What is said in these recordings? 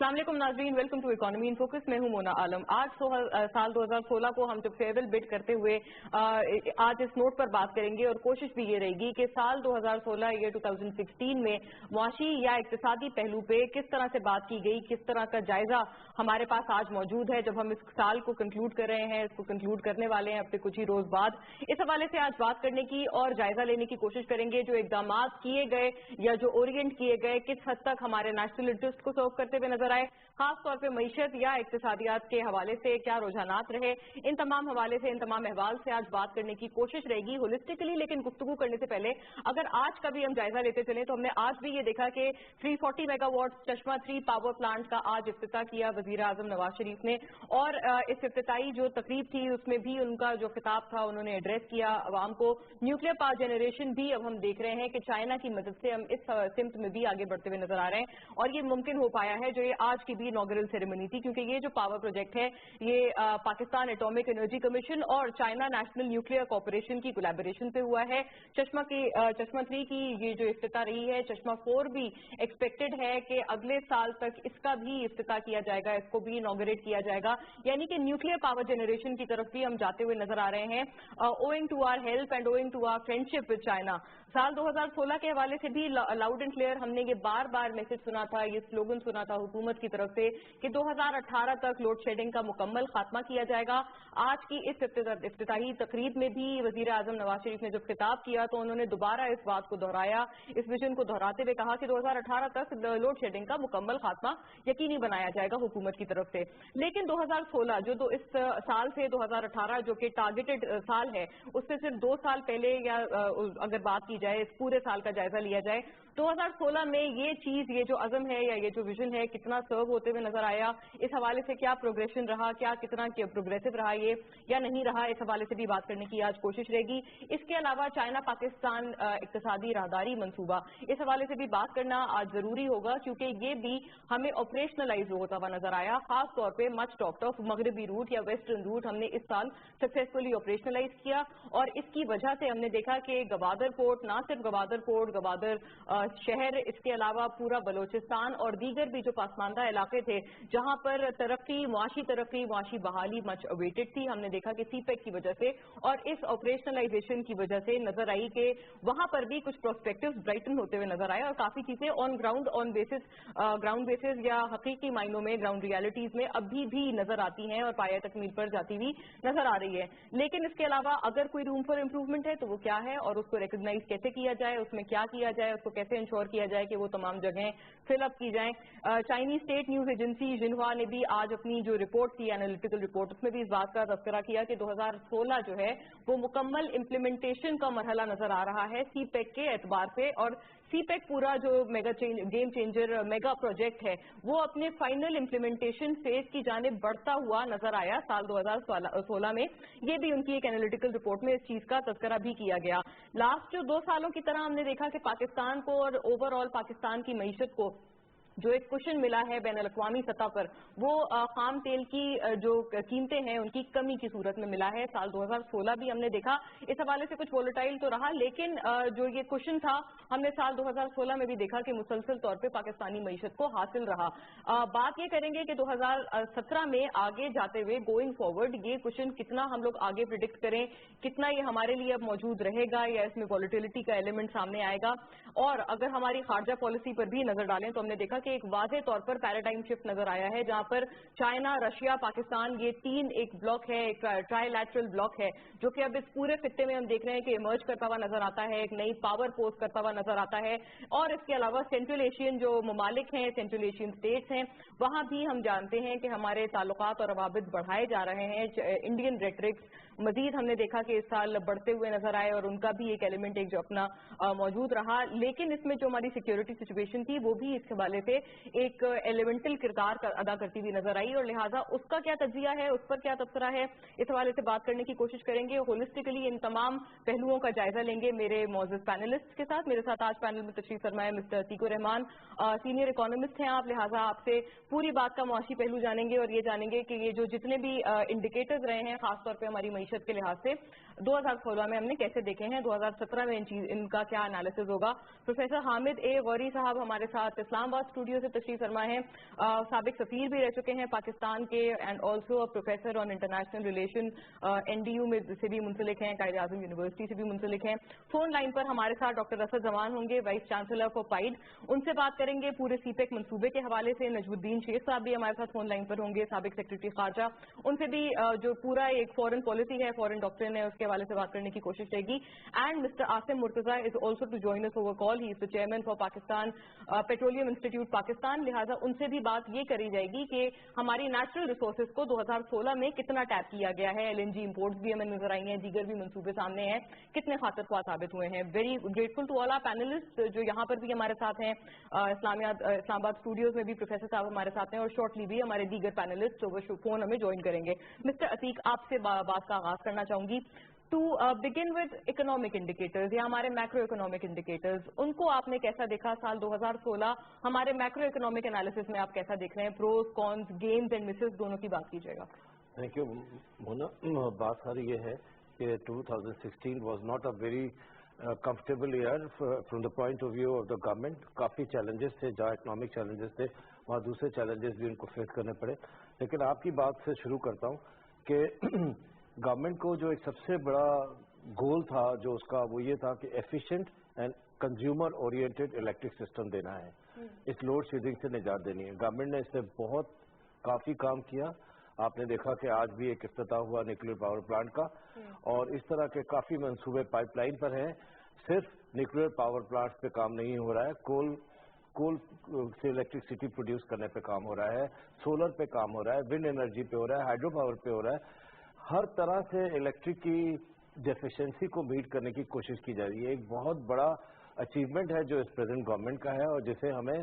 अस्सलाम वालेकुम नाज़रीन, welcome to economy in focus. मैं हूं मोना आलम। आज साल 2016 को हम जब फेयरवेल बिड करते हुए आज इस नोट पर बात करेंगे और कोशिश भी ये रहेगी कि साल 2016 ये 2016 में मुआशी या इक्तिसादी पहलू पे किस तरह से बात की गई, किस तरह का जायजा हमारे पास आज मौजूद है जब हम इस साल को कंक्लूड कर रहे हैं, इसको कंक्लूड करने वाले हैं अपने कुछ ही रोज बाद। इस हवाले से आज बात करने की और जायजा लेने की कोशिश करेंगे जो इकदाम किए गए या जो ओरिएंट किए गए किस हद तक हमारे नेशनल इंटरेस्ट को सर्व करते हुए नजर आए, खास तौर पे मईशत या इक्तिसादियात के हवाले से क्या रुझानात रहे, इन तमाम हवाले से, इन तमाम अहवाल से आज बात करने की कोशिश रहेगी होलिस्टिकली। लेकिन गुफ्तगू करने से पहले अगर आज का भी हम जायजा लेते चले तो हमने आज भी ये देखा कि 340 मेगावाट चश्मा 3 पावर प्लांट का आज इफ्तिताह किया वजीर आजम नवाज शरीफ ने, और इस इफ्तिताई जो तकरीब थी उसमें भी उनका जो खिताब था उन्होंने एड्रेस किया अवाम को। न्यूक्लियर पावर जनरेशन भी अब हम देख रहे हैं कि चाइना की मदद से हम इस सिमत में भी आगे बढ़ते हुए नजर आ रहे हैं, और ये मुमकिन हो पाया है जो ये आज की भी इनॉग्रल सेरेमनी थी, क्योंकि ये जो पावर प्रोजेक्ट है ये पाकिस्तान एटॉमिक एनर्जी कमीशन और चाइना नेशनल न्यूक्लियर कॉर्पोरेशन की कोलैबोरेशन से हुआ है। चश्मा 3 की ये जो इफ्तिताह रही है, चश्मा 4 भी एक्सपेक्टेड है कि अगले साल तक इसका भी इफ्तिताह किया जाएगा, इसको भी इनॉग्रेट किया जाएगा, यानी कि न्यूक्लियर पावर जनरेशन की तरफ भी हम जाते हुए नजर आ रहे हैं। Owing to our help and owing to our friendship with China. साल 2016 के हवाले से भी लाउड एंड क्लियर हमने ये बार बार मैसेज सुना था, ये स्लोगन सुना था हुकूमत की तरफ से कि 2018 तक लोड शेडिंग का मुकम्मल खात्मा किया जाएगा। आज की इस इफ्तिताही तकरीब में भी वजीर आजम नवाज शरीफ ने जब खिताब किया तो उन्होंने दोबारा इस बात को दोहराया, इस विजन को दोहराते हुए कहा कि 2018 तक लोड शेडिंग का मुकम्मल खात्मा यकीनी बनाया जाएगा हुकूमत की तरफ से। लेकिन 2016 जो इस साल से 2018 जो कि टारगेटेड साल है, उससे सिर्फ 2 साल पहले या अगर बात की जाए, इस पूरे साल का जायजा लिया जाए, 2016 में ये चीज, ये जो अज़म है या ये जो विजन है कितना सर्व होते हुए नजर आया, इस हवाले से क्या प्रोग्रेशन रहा, क्या कितना प्रोग्रेसिव रहा ये या नहीं रहा, इस हवाले से भी बात करने की आज कोशिश रहेगी। इसके अलावा चाइना पाकिस्तान इक्तिसादी राहदारी मंसूबा, इस हवाले से भी बात करना आज जरूरी होगा, क्योंकि ये भी हमें ऑपरेशनलाइज होता हुआ नजर आया। खास तौर पर मच टॉक्ड ऑफ मगरबी रूट या वेस्टर्न रूट हमने इस साल सक्सेसफुली ऑपरेशनलाइज किया, और इसकी वजह से हमने देखा कि गवादर पोर्ट, ना सिर्फ गवादर पोर्ट, गवादर शहर, इसके अलावा पूरा बलोचिस्तान और दीगर भी जो पासमानदा इलाके थे जहां पर तरक्की, मुआशी बहाली मच अवेटेड थी, हमने देखा कि सीपेक की वजह से और इस ऑपरेशनलाइजेशन की वजह से नजर आई कि वहां पर भी कुछ प्रोस्पेक्टिव्स ब्राइटन होते हुए नजर आए, और काफी चीजें ऑन ग्राउंड बेसिस या हकीकी मायनों में ग्राउंड रियलिटीज में अभी भी नजर आती हैं और पाया तकमील पर जाती हुई नजर आ रही है। लेकिन इसके अलावा अगर कोई रूम फॉर इम्प्रूवमेंट है तो वो क्या है, और उसको रिकॉग्नाइज कैसे किया जाए, उसमें क्या किया जाए, उसको कैसे इंश्योर किया जाए कि वो तमाम जगहें फिल अप की जाएं। चाइनीज स्टेट न्यूज एजेंसी जिन्हुआ ने भी आज अपनी जो रिपोर्ट थी, एनालिटिकल रिपोर्ट, उसमें भी इस बात का तज़किरा किया कि 2016 जो है वो मुकम्मल इम्प्लीमेंटेशन का मरहला नजर आ रहा है सीपेक के एतबार से, और सीपेक पूरा जो गेम चेंजर मेगा प्रोजेक्ट है वो अपने फाइनल इम्प्लीमेंटेशन फेज की जानिब बढ़ता हुआ नजर आया साल 2016 में। ये भी उनकी एक एनालिटिकल रिपोर्ट में इस चीज का तज़किरा भी किया गया। लास्ट जो 2 सालों की तरह हमने देखा कि पाकिस्तान को और ओवरऑल पाकिस्तान की मईशत को जो एक कुशन मिला है बैन अल-अक़वामी सतह पर, वो खाम तेल की जो कीमतें हैं उनकी कमी की सूरत में मिला है। साल 2016 भी हमने देखा, इस हवाले से कुछ वोलेटाइल तो रहा, लेकिन जो ये कुशन था हमने साल 2016 में भी देखा कि मुसलसल तौर पे पाकिस्तानी मईशत को हासिल रहा। बात ये करेंगे कि 2017 में आगे जाते हुए गोइंग फॉरवर्ड ये कुशन कितना हम लोग आगे प्रिडिक्ट करें, कितना ये हमारे लिए अब मौजूद रहेगा या इसमें वॉलेटिलिटी का एलिमेंट सामने आएगा। और अगर हमारी खारजा पॉलिसी पर भी नजर डालें तो हमने देखा कि एक वाज़े तौर पर पैराडाइम शिफ्ट नजर आया है, जहां पर चाइना, रशिया, पाकिस्तान ये 3 एक ब्लॉक है, एक ट्राइलैटरल ब्लॉक है, जो कि अब इस पूरे खित्ते में हम देख रहे हैं कि इमर्ज करता हुआ नजर आता है, एक नई पावर पोस्ट करता हुआ नजर आता है। और इसके अलावा सेंट्रल एशियन जो ममालिक हैं, सेंट्रल एशियन स्टेट्स हैं, वहां भी हम जानते हैं कि हमारे ताल्लुकात और रवाबित बढ़ाए जा रहे हैं। इंडियन रेटरिक्स मजीद हमने देखा कि इस साल बढ़ते हुए नजर आए, और उनका भी एक एलिमेंट एक जो अपना मौजूद रहा। लेकिन इसमें जो हमारी सिक्योरिटी सिचुएशन थी वो भी इस हवाले से एक एलिमेंटल किरदार अदा करती हुई नजर आई, और लिहाजा उसका क्या तजिया है, उस पर क्या तबसरा है, इस हवाले से बात करने की कोशिश करेंगे। होलिस्टिकली इन तमाम पहलुओं का जायजा लेंगे मेरे मौजूद पैनलिस्ट के साथ। मेरे साथ आज पैनल में तशरीफ फरमा है mister Atiqur Rahman, senior economist हैं आप, लिहाजा आपसे पूरी बात का मुआशी पहलू जानेंगे और ये जानेंगे कि ये जो जितने भी इंडिकेटर्स रहे हैं खासतौर पर हमारी मीशत के लिहाज से 2016 में हमने कैसे देखे हैं, 2017 में इनका क्या एनालिसिस होगा। प्रोफेसर हामिद ए गौरी साहब हमारे साथ इस्लामाबाद स्टूडियो से तशरीफ फरमा हैं, साबिक सफीर भी रह चुके हैं पाकिस्तान के, and also professor on international relation NDU में से भी मुंसलिक हैं, कायद आज़म यूनिवर्सिटी से भी मुंसलिक हैं। फोन लाइन पर हमारे साथ डॉक्टर असद जमान होंगे, वाइस चांसलर फॉर पाइड, उनसे बात करेंगे पूरे सीपेक मंसूबे के हवाले से। नजमुद्दीन शेख साहब भी हमारे साथ फोन लाइन पर होंगे, साबिक सेक्रेटरी खारजा, उनसे भी जो पूरा एक फॉरेन पॉलिसी है, फॉरेन डॉक्ट्रिन है, उसके हवाले से बात करने की कोशिश रहेगी। And mister Asim Murtaza is also to join us over call, he is the chairman for Pakistan petroleum institute Pakistan, लिहाजा उनसे भी बात ये करी जाएगी कि हमारी नेचुरल रिसोर्सेज को 2016 में कितना टैप किया गया है। LNG इंपोर्ट्स भी हमें नजर आई हैं, दीगर भी मंसूबे सामने हैं, कितने खातर ख्वाह साबित हुए हैं। Very grateful to all our panelist जो यहाँ पर भी हमारे साथ हैं, इस्लामाबाद स्टूडियोज में भी प्रोफेसर साहब हमारे साथ हैं, और शॉर्टली भी हमारे दीगर पैनलिस्ट जो फोन हमें ज्वाइन करेंगे। मिस्टर अतीक, आपसे बात का आगाज करना चाहूंगी। To begin with economic indicators या हमारे मैक्रो इकोनॉमिक इंडिकेटर्स, उनको आपने कैसा देखा साल 2016? हमारे मैक्रो इकोनॉमिक एनालिसिस में आप कैसा देख रहे हैं? Pros, cons, gains and misses दोनों की बात कीजिएगा। Thank you Mona. बात सारी ये है कि 2016 was not a very comfortable year from the point of view of the government. काफ़ी चैलेंजेस थे, जहाँ इकोनॉमिक चैलेंजेस थे वहाँ दूसरे चैलेंजेस भी उनको फेस करने पड़े। लेकिन आपकी बात से शुरू करता हूँ कि गवर्नमेंट को जो एक सबसे बड़ा गोल था जो उसका, वो ये था कि efficient and consumer oriented electric system देना है। इस लोड शेडिंग से निजात देनी है। गवर्नमेंट ने इससे बहुत काफ़ी काम किया। आपने देखा कि आज भी एक इफ्तिताह हुआ न्यूक्लियर पावर प्लांट का, और इस तरह के काफ़ी मंसूबे पाइपलाइन पर हैं। सिर्फ न्यूक्लियर पावर प्लांट्स पे काम नहीं हो रहा है, कोल से इलेक्ट्रिसिटी प्रोड्यूस करने पे काम हो रहा है, सोलर पे काम हो रहा है, विंड एनर्जी पे हो रहा है, हाइड्रो पावर पे हो रहा है। हर तरह से इलेक्ट्रिक की डेफिशिएंसी को मीट करने की कोशिश की जा रही है। एक बहुत बड़ा अचीवमेंट है जो इस प्रेजेंट गवर्नमेंट का है, और जिसे हमें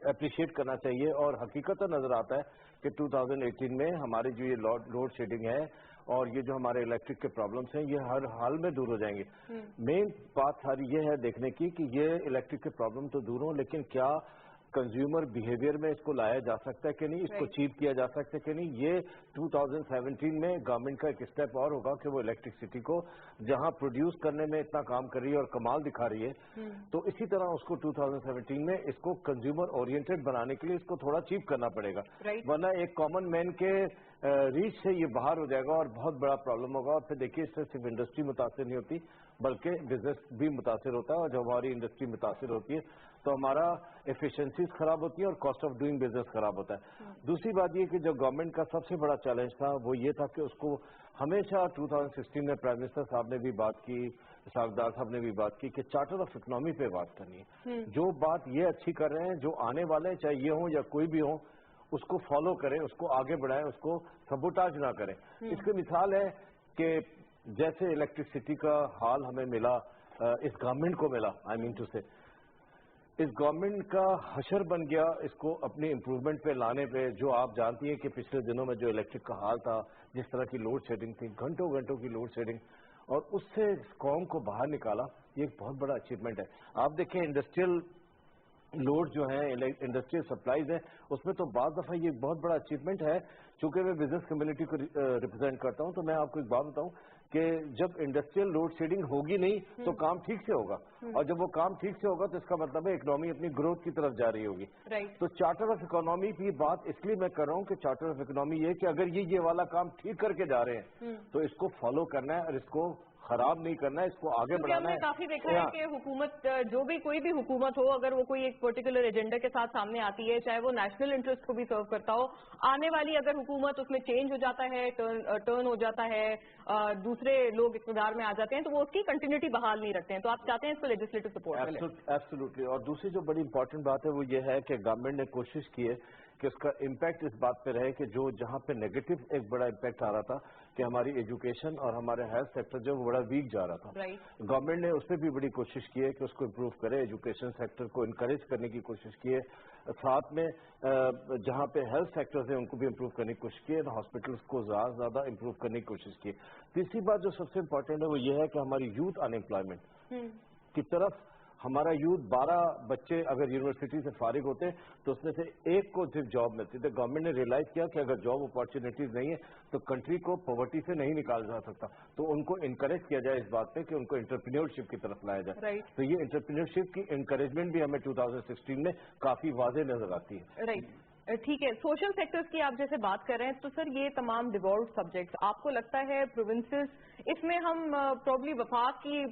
अप्रिशिएट करना चाहिए। और हकीकत नजर आता है कि 2018 में हमारी जो ये लोड शेडिंग है और ये जो हमारे इलेक्ट्रिक के प्रॉब्लम्स हैं, ये हर हाल में दूर हो जाएंगे। मेन बात सारी ये है देखने की कि ये इलेक्ट्रिक के प्रॉब्लम तो दूर हो, लेकिन क्या कंज्यूमर बिहेवियर में इसको लाया जा सकता है कि नहीं, इसको अचीव किया जा सकता है कि नहीं। ये 2017 में गवर्नमेंट का एक स्टेप और होगा कि वो इलेक्ट्रिसिटी को जहां प्रोड्यूस करने में इतना काम कर रही है और कमाल दिखा रही है, तो इसी तरह उसको 2017 में इसको कंज्यूमर ओरिएंटेड बनाने के लिए इसको थोड़ा अचीव करना पड़ेगा। वरना एक कॉमन मैन के रीच से ये बाहर हो जाएगा और बहुत बड़ा प्रॉब्लम होगा। और फिर देखिए, इससे सिर्फ इंडस्ट्री मुतासिर नहीं होती बल्कि बिजनेस भी मुतासिर होता है, और जब हमारी इंडस्ट्री मुतासिर होती है तो हमारा एफिशिएंसीज खराब होती है और कॉस्ट ऑफ डूइंग बिजनेस खराब होता है। दूसरी बात ये कि जो गवर्नमेंट का सबसे बड़ा चैलेंज था वो ये था कि उसको हमेशा 2016 में प्राइम मिनिस्टर साहब ने भी बात की, सागदार साहब ने भी बात की कि चार्टर ऑफ इकोनॉमी पे बात करनी है। जो बात ये अच्छी कर रहे हैं, जो आने वाले चाहे ये हो या कोई भी हो, उसको फॉलो करें, उसको आगे बढ़ाएं, उसको सबोटाज ना करें। इसकी मिसाल है कि जैसे इलेक्ट्रिसिटी का हाल हमें मिला, इस गवर्नमेंट को मिला, आई मीन टू से इस गवर्नमेंट का हशर बन गया इसको अपनी इम्प्रूवमेंट पे लाने पे। जो आप जानती हैं कि पिछले दिनों में जो इलेक्ट्रिक का हाल था, जिस तरह की लोड शेडिंग थी, घंटों घंटों की लोड शेडिंग, और उससे कौम को बाहर निकाला, ये एक बहुत बड़ा अचीवमेंट है। आप देखें इंडस्ट्रियल लोड जो है, इंडस्ट्रियल सप्लाईज है, उसमें तो बाज़ दफ़ा ये बहुत बड़ा अचीवमेंट है। चूंकि मैं बिजनेस कम्युनिटी को रिप्रेजेंट करता हूं, तो मैं आपको एक बात बताऊं कि जब इंडस्ट्रियल लोड शेडिंग होगी नहीं तो काम ठीक से होगा, और जब वो काम ठीक से होगा तो इसका मतलब है इकोनॉमी अपनी ग्रोथ की तरफ जा रही होगी। तो चार्टर ऑफ इकोनॉमी की बात इसलिए मैं कर रहा हूं कि चार्टर ऑफ इकोनॉमी ये कि अगर ये वाला काम ठीक करके जा रहे हैं तो इसको फॉलो करना है और इसको खराब नहीं करना है, इसको आगे बढ़ाना है। काफी देखा है कि हुकूमत, जो भी कोई भी हुकूमत हो, अगर वो कोई एक पर्टिकुलर एजेंडा के साथ सामने आती है, चाहे वो नेशनल इंटरेस्ट को भी सर्व करता हो, आने वाली अगर हुकूमत उसमें चेंज हो जाता है, टर्न हो जाता है, दूसरे लोग इक़्तिदार में आ जाते हैं, तो वो उसकी कंटिन्यूटी बहाल नहीं रखते हैं। तो आप चाहते हैं इसको लेजिस्लेटिव सपोर्ट मिले? एब्सोल्युटली। और दूसरी जो बड़ी इंपॉर्टेंट बात है वो ये है कि गवर्नमेंट ने कोशिश की है कि उसका इम्पैक्ट इस बात पे रहे कि जो जहाँ पे नेगेटिव एक बड़ा इम्पैक्ट आ रहा था कि हमारी एजुकेशन और हमारे हेल्थ सेक्टर जो बड़ा वीक जा रहा था, गवर्नमेंट ने उस पर भी बड़ी कोशिश की है कि उसको इम्प्रूव करे, एजुकेशन सेक्टर को इनकरेज करने की कोशिश की है। साथ में जहाँ पे हेल्थ सेक्टर्स हैं उनको भी इम्प्रूव करने की कोशिश की है, हॉस्पिटल्स को ज़्यादा इम्प्रूव करने की कोशिश की है। तीसरी बात जो सबसे इम्पोर्टेंट है वो ये है कि हमारी यूथ अनएम्प्लॉयमेंट की तरफ ہمارا یوتھ 12 بچے اگر یونیورسٹی سے فارغ ہوتے تو اس میں سے ایک کو صرف جاب ملتی. تو گورنمنٹ نے ریئلائز کیا کہ اگر جاب اپارچونیٹیز نہیں ہے تو کنٹری کو پاورٹی سے نہیں نکالا جا سکتا, تو ان کو انکریج کیا جائے اس بات پہ کہ ان کو انٹرپرینیورشپ کی طرف لایا جائے. تو یہ انٹرپرینیورشپ کی انکریجمنٹ بھی ہمیں 2016 میں کافی واضح نظر آتی ہے. ٹھیک ہے, سوشل سیکٹرز کی آپ جیسے بات کر رہے ہیں, تو سر یہ تمام ڈیولوپڈ سبجیکٹس آپ کو لگتا ہے پروونسز اس میں ہم پرابلی وفاق کی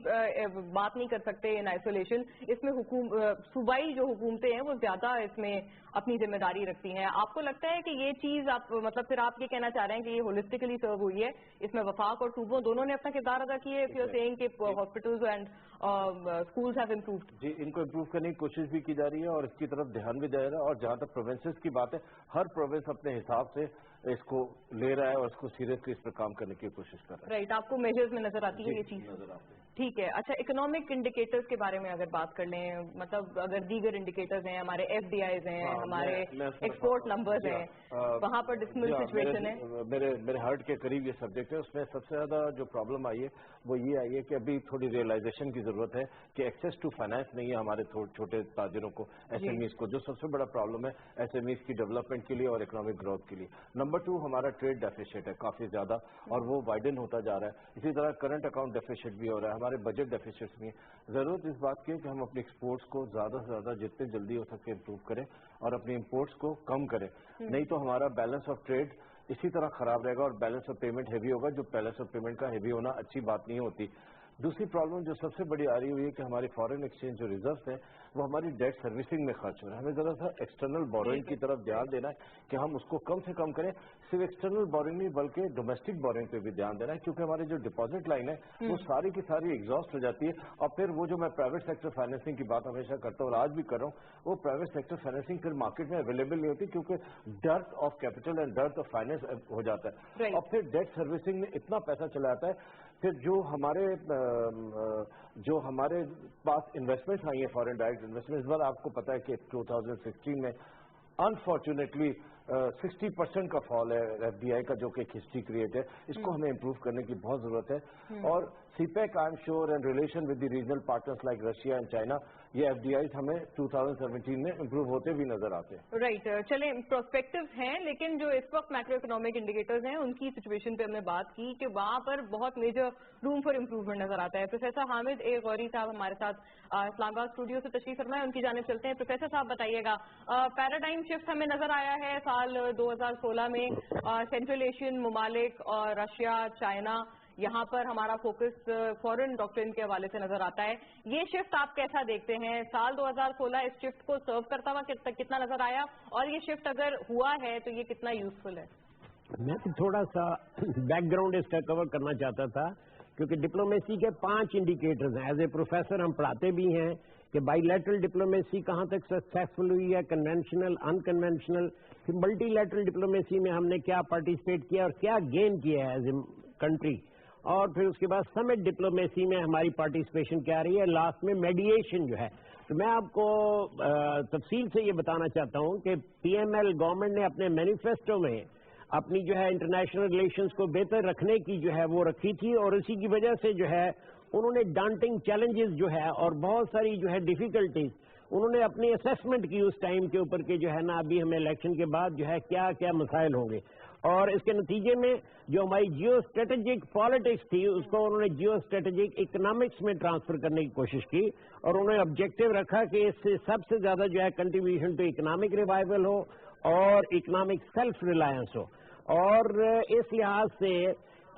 بات نہیں کر سکتے ان آئسولیشن, اس میں صوبائی جو حکومتیں ہیں وہ زیادہ اس میں اپنی ذمہ داری رکھتی ہیں. آپ کو لگتا ہے کہ یہ چیز آپ مطلب پھر آپ یہ کہنا چاہ رہے ہیں کہ یہ ہولسٹکلی سرو ہوئی ہے, اس میں وفاق اور صوبوں دونوں نے اپنا کردار ادا کیا ہے, یو آر سیئنگ کہ hospitals and schools have improved? جی, ان کو امپروو کرنے کی کوشش بھی کی جا رہی ہے اور اس کی طرف دھیان بھی دیا جا رہا ہے. اور جہاں تک پروونسز کی بات ہے, ہر پروونس اپنے حساب سے اس کو لے رہا ہے اور اس کو سیریسلی اس پہ کام کرنے کی کوشش کر رہا ہے. رائٹ, آپ کو میجرز میں نظر آتی ہے یہ چیز؟ نظر آتی ہے. ٹھیک ہے. اچھا, اکنامک انڈیکیٹرز کے بارے میں اگر بات کر لیں, مطلب اگر دیگر انڈیکیٹرز ہیں, ہمارے ایف ڈی آئیز ہیں, ہمارے ایکسپورٹ نمبرز ہیں, وہاں پر ڈسمل سچویشن ہے. میرے ہارٹ کے قریب یہ سبجیکٹ ہے. اس میں سب سے زیادہ جو پرابلم آئی ہے وہ یہ آئی ہے کہ ابھی تھوڑی ریئلائزیشن کی ضرورت ہے کہ ایکسیس ٹو فائنانس نہیں ہے ہمارے چھوٹے تاجروں کو, ایس ایم ایز کو, جو سب سے بڑا پرابلم ہے ایس ایم ایز کی ڈیولپمنٹ کے لیے اور اکنامک گروتھ کے لیے. نمبر 2, ہمارا ٹریڈ ڈیفیسٹ ہے کافی زیادہ اور وہ وائڈن ہوتا جا رہا ہے. اسی طرح کرنٹ اکاؤنٹ ڈیفیسٹ بھی ہو رہا ہے, ہمارے بجٹ ڈیفیسٹ بھی ہیں. ضرورت اس بات کی ہے کہ ہم اپنے ایکسپورٹس کو زیادہ سے زیادہ جتنے جلدی ہو سکے امپروو کریں اور اپنے امپورٹس کو کم کریں, نہیں تو ہمارا بیلنس آف ٹریڈ اسی طرح خراب رہے گا اور بیلنس آف پیمنٹ ہیوی ہوگا, جو بیلنس آف پیمنٹ کا ہیوی ہونا اچھی بات نہیں ہوتی. دوسری پرابلم جو سب سے بڑی آ رہی ہوئی ہے کہ ہماری فارن ایکسچینج جو ریزروز ہیں وہ ہماری ڈیٹ سروسنگ میں خرچ ہو رہا ہے. ہمیں ذرا سا ایکسٹرنل بورنگ کی طرف دھیان دینا ہے کہ ہم اس کو کم سے کم کریں. صرف ایکسٹرنل بورنگ نہیں بلکہ ڈومیسٹک بورنگ پہ بھی دھیان دینا ہے, کیونکہ ہماری جو ڈپازٹ لائن ہے وہ ساری کی ساری ایگزاسٹ ہو جاتی ہے. اور پھر وہ جو میں پرائیویٹ سیکٹر فائنینسنگ کی بات ہمیشہ کرتا ہوں اور آج بھی کر رہا ہوں, وہ پرائیویٹ سیکٹر فائنینسنگ پھر مارکیٹ میں اویلیبل نہیں ہوتی کیونکہ dearth of capital and dearth of finance ہو جاتا ہے. اور پھر ڈیٹ سروسنگ میں اتنا پیسہ چلا جاتا ہے. پھر جو ہمارے پاس انویسٹمنٹس آئی ہیں فارن ڈائریکٹ انویسٹمنٹ, اس بار آپ کو پتا ہے کہ 2016 میں انفارچونیٹلی 60% کا فال ہے ایف ڈی آئی کا, جو کہ ایک ہسٹری کریٹ ہے. اس کو ہمیں امپروو کرنے کی بہت ضرورت ہے. اور CPEC I am sure and relation with the regional partners like Russia and China, یہ ایف ڈی آئیز ہمیں 2017 میں امپروو ہوتے بھی نظر آتے ہیں. رائٹ, چلیں پروسپیکٹوز ہیں, لیکن جو اس وقت میکرو اکنامک انڈیکیٹرز ہیں ان کی سچویشن پہ ہم نے بات کی کہ وہاں پر بہت میجر روم فار امپروومنٹ نظر آتا ہے. پروفیسر حامد اے غوری صاحب ہمارے ساتھ اسلام آباد اسٹوڈیو سے تشریف فرما ہے, ان کی جانب چلتے ہیں. پروفیسر صاحب بتائیے گا, پیراڈائم شفٹ ہمیں نظر آیا ہے سال 2016 میں, سینٹرل ایشین ممالک اور رشیا, چائنا, یہاں پر ہمارا فوکس فورن ڈاکٹرن کے حوالے سے نظر آتا ہے. یہ شفٹ آپ کیسا دیکھتے ہیں؟ سال 2016 اس شفٹ کو سرو کرتا ہوا کتنا نظر آیا, اور یہ شفٹ اگر ہوا ہے تو یہ کتنا یوزفل ہے؟ میں تھوڑا سا بیک گراؤنڈ اس کا کور کرنا چاہتا تھا, کیونکہ ڈپلومیسی کے 5 انڈیکیٹرز ہیں. ایز اے پروفیسر ہم پڑھاتے بھی ہیں کہ بائی لیٹرل ڈپلومیسی کہاں تک سکسیسفل ہوئی ہے, کنونشنل, ان کنونشنل, پھر ملٹی لیٹرل ڈپلومیسی میں ہم نے کیا پارٹیسپیٹ کیا اور کیا گین کیا ہے ایز اے کنٹری, اور پھر اس کے بعد سمٹ ڈپلومیسی میں ہماری پارٹیسپیشن کیا رہی ہے, لاسٹ میں میڈیشن جو ہے. تو میں آپ کو تفصیل سے یہ بتانا چاہتا ہوں کہ پی ایم ایل گورنمنٹ نے اپنے مینیفیسٹو میں اپنی جو ہے انٹرنیشنل ریلیشنز کو بہتر رکھنے کی جو ہے وہ رکھی تھی, اور اسی کی وجہ سے جو ہے انہوں نے ڈانٹنگ چیلنجز جو ہے اور بہت ساری جو ہے ڈیفیکلٹیز انہوں نے اپنی اسیسمنٹ کی اس ٹائم کے اوپر کہ جو ہے نا ابھی ہمیں الیکشن کے بعد جو ہے کیا کیا مسائل ہوں گے, اور اس کے نتیجے میں جو ہماری جیو اسٹریٹجک پالیٹکس تھی اس کو انہوں نے جیو اسٹریٹجک اکنامکس میں ٹرانسفر کرنے کی کوشش کی, اور انہوں نے آبجیکٹو رکھا کہ اس سے سب سے زیادہ جو ہے کنٹریبیوشن ٹو اکنامک ریوائول ہو اور اکنامک سیلف ریلائنس ہو. اور اس لحاظ سے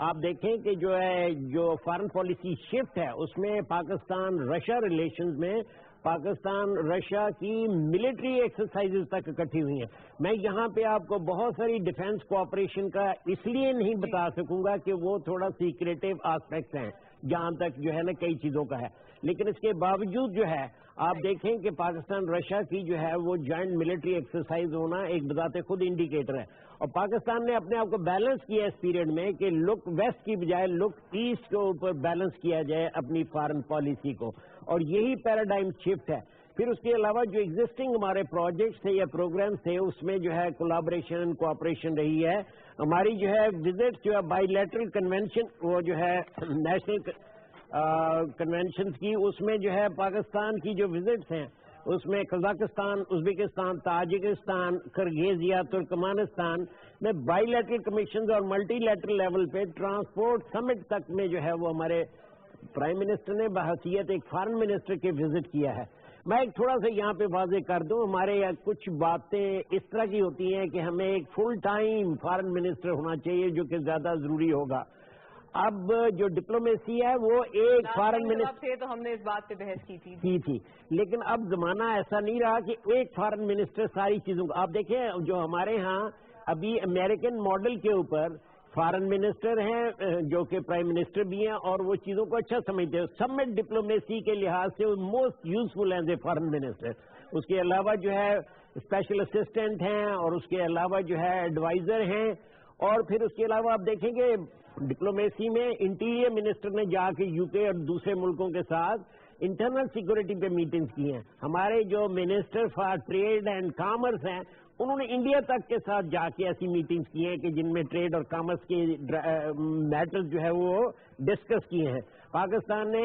آپ دیکھیں کہ جو ہے جو فارن پالیسی شفٹ ہے اس میں پاکستان رشیا ریلیشنز میں پاکستان رشیا کی ملٹری ایکسرسائزز تک اکٹھی ہوئی ہیں. میں یہاں پہ آپ کو بہت ساری ڈیفنس کوآپریشن کا اس لیے نہیں بتا سکوں گا کہ وہ تھوڑا سیکریٹو آسپیکٹس ہیں جہاں تک جو ہے نا کئی چیزوں کا ہے, لیکن اس کے باوجود جو ہے آپ دیکھیں کہ پاکستان رشیا کی جو ہے وہ جوائنٹ ملٹری ایکسرسائز ہونا ایک بذات خود انڈیکیٹر ہے, اور پاکستان نے اپنے آپ کو بیلنس کیا اس پیریڈ میں کہ لک ویسٹ کی بجائے لک ایسٹ کے اوپر بیلنس کیا جائے اپنی فارن پالیسی کو, اور یہی پیراڈائم شفٹ ہے. پھر اس کے علاوہ جو ایگزسٹنگ ہمارے پروجیکٹس تھے یا پروگرامس تھے اس میں جو ہے کولابریشن کوآپریشن رہی ہے. ہماری جو ہے وزٹ جو ہے بائی لیٹرل کنونشن وہ جو ہے نیشنل कन्वेंशंस की, उसमें जो है पाकिस्तान की जो विजिट्स हैं उसमें कजाकिस्तान, उज्बेकिस्तान, ताजिकिस्तान, किर्गिजिया, तुर्कमानिस्तान में बाइलेटरल कमीशन और मल्टीलेटरल लेवल पे ट्रांसपोर्ट समिट तक में जो है वो हमारे प्राइम मिनिस्टर ने बहसीयत एक फॉरेन मिनिस्टर के विजिट किया है। मैं एक थोड़ा सा यहाँ पे वाजे कर दूं, हमारे यहाँ कुछ बातें इस तरह की होती हैं कि हमें एक फुल टाइम फॉरेन मिनिस्टर होना चाहिए जो कि ज्यादा जरूरी होगा। अब जो डिप्लोमेसी है वो एक फॉरेन मिनिस्टर, तो हमने इस बात पे बहस की थी, लेकिन अब जमाना ऐसा नहीं रहा कि एक फॉरेन मिनिस्टर सारी चीजों को। आप देखें जो हमारे यहाँ अभी अमेरिकन मॉडल के ऊपर फॉरेन मिनिस्टर हैं जो कि प्राइम मिनिस्टर भी हैं और वो चीजों को अच्छा समझते हैं। समिट डिप्लोमेसी के लिहाज से वो मोस्ट यूजफुल हैं एज फॉरेन मिनिस्टर। उसके अलावा जो है स्पेशल असिस्टेंट हैं और उसके अलावा जो है एडवाइजर हैं, और फिर उसके अलावा आप देखेंगे डिप्लोमेसी में इंटीरियर मिनिस्टर ने जाके यूके और दूसरे मुल्कों के साथ इंटरनल सिक्योरिटी पे मीटिंग्स की हैं। हमारे जो minister for trade and commerce हैं उन्होंने इंडिया तक के साथ जाके ऐसी मीटिंग्स की हैं कि जिनमें ट्रेड और कॉमर्स के मैटर्स जो है वो डिस्कस किए हैं। पाकिस्तान ने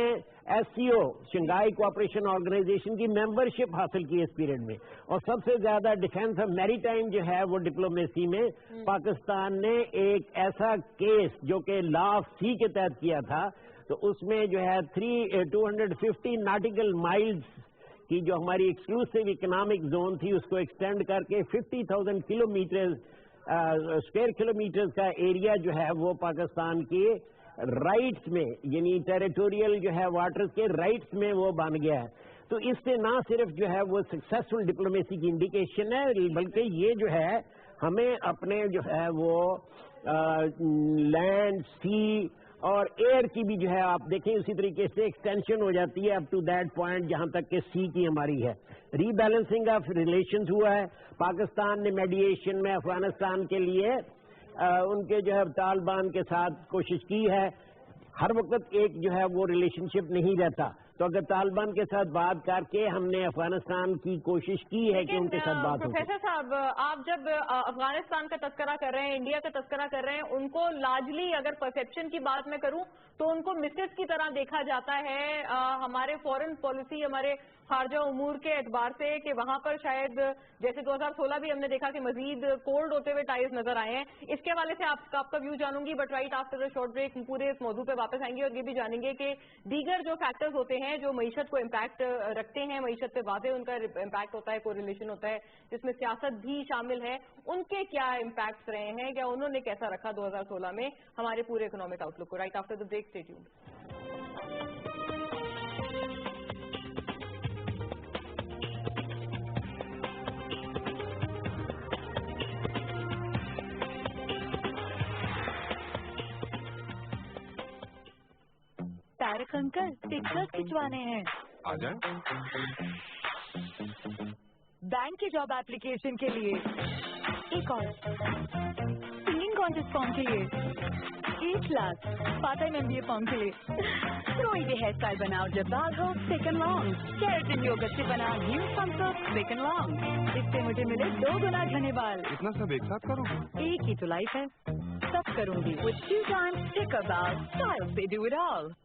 SCO शंघाई कोऑपरेशन ऑर्गेनाइजेशन की मेंबरशिप हासिल की इस पीरियड में, और सबसे ज्यादा डिफेंस ऑफ मैरीटाइम जो है वो डिप्लोमेसी में पाकिस्तान ने एक ऐसा केस जो कि लॉ ऑफ सी के तहत किया था, तो उसमें जो है 250 नॉटिकल माइल्स की जो हमारी एक्सक्लूसिव इकोनॉमिक जोन थी उसको एक्सटेंड करके 50,000 किलोमीटर स्क्वायर किलोमीटर का एरिया जो है वो पाकिस्तान के राइट्स में, यानी टेरिटोरियल जो है वाटर्स के राइट्स में वो बन गया है। तो इससे ना सिर्फ जो है वो सक्सेसफुल डिप्लोमेसी की इंडिकेशन है, बल्कि ये जो है हमें अपने जो है वो लैंड, सी और एयर की भी जो है आप देखें उसी तरीके से एक्सटेंशन हो जाती है अप टू दैट पॉइंट जहां तक के सी की हमारी है। रीबैलेंसिंग ऑफ रिलेशंस हुआ है। पाकिस्तान ने मेडिएशन में अफगानिस्तान के लिए उनके जो है तालिबान के साथ कोशिश की है। हर वक्त एक जो है वो रिलेशनशिप नहीं रहता, तो अगर तालिबान के साथ बात करके हमने अफगानिस्तान की कोशिश की है कि उनके साथ बात हो। प्रोफेसर साहब, आप जब अफगानिस्तान का तस्करा कर रहे हैं, इंडिया का तस्करा कर रहे हैं, उनको लार्जली अगर परसेप्शन की बात मैं करूं तो उनको मिसेस की तरह देखा जाता है हमारे फॉरेन पॉलिसी, हमारे खारजा उमूर के एतबार से, कि वहां पर शायद जैसे 2016 भी हमने देखा कि मजीद कोल्ड होते हुए टाइज नजर आए हैं। इसके हवाले से आपका व्यू जानूंगी, but right after the short break पूरे इस मौजू पे वापस आएंगे और ये भी जानेंगे कि दीगर जो फैक्टर्स होते हैं जो मईशत को इम्पैक्ट रखते हैं, मईशत पे वादे उनका इम्पैक्ट होता है, कोरिलेशन होता है, जिसमें सियासत भी शामिल है, उनके क्या इम्पैक्ट्स रहे हैं, क्या उन्होंने कैसा रखा 2016 में हमारे पूरे इकोनॉमिक आउटलुक को। Right after the break, stay tuned. Tarak uncle pictures खिंचवाने हैं। आ जाए। बैंक की जॉब एप्लीकेशन के लिए एक और, सिंगिंग कॉन्टेस्ट फॉर्म के लिए 1 lakh, part time MBA form के लिए कोई भी हेयर स्टाइल बनाओ जब बाल हो सेकंड लॉन्ग, केराटिन योगर्ट से बना न्यू संपर्क सेकंड लॉन्ग, इससे मुझे मिले 2 गुना घने बाल। इतना सब एक साथ करो? एक ही तो लाइफ है, सब करूंगी with 2 times thicker balls, style से do it all।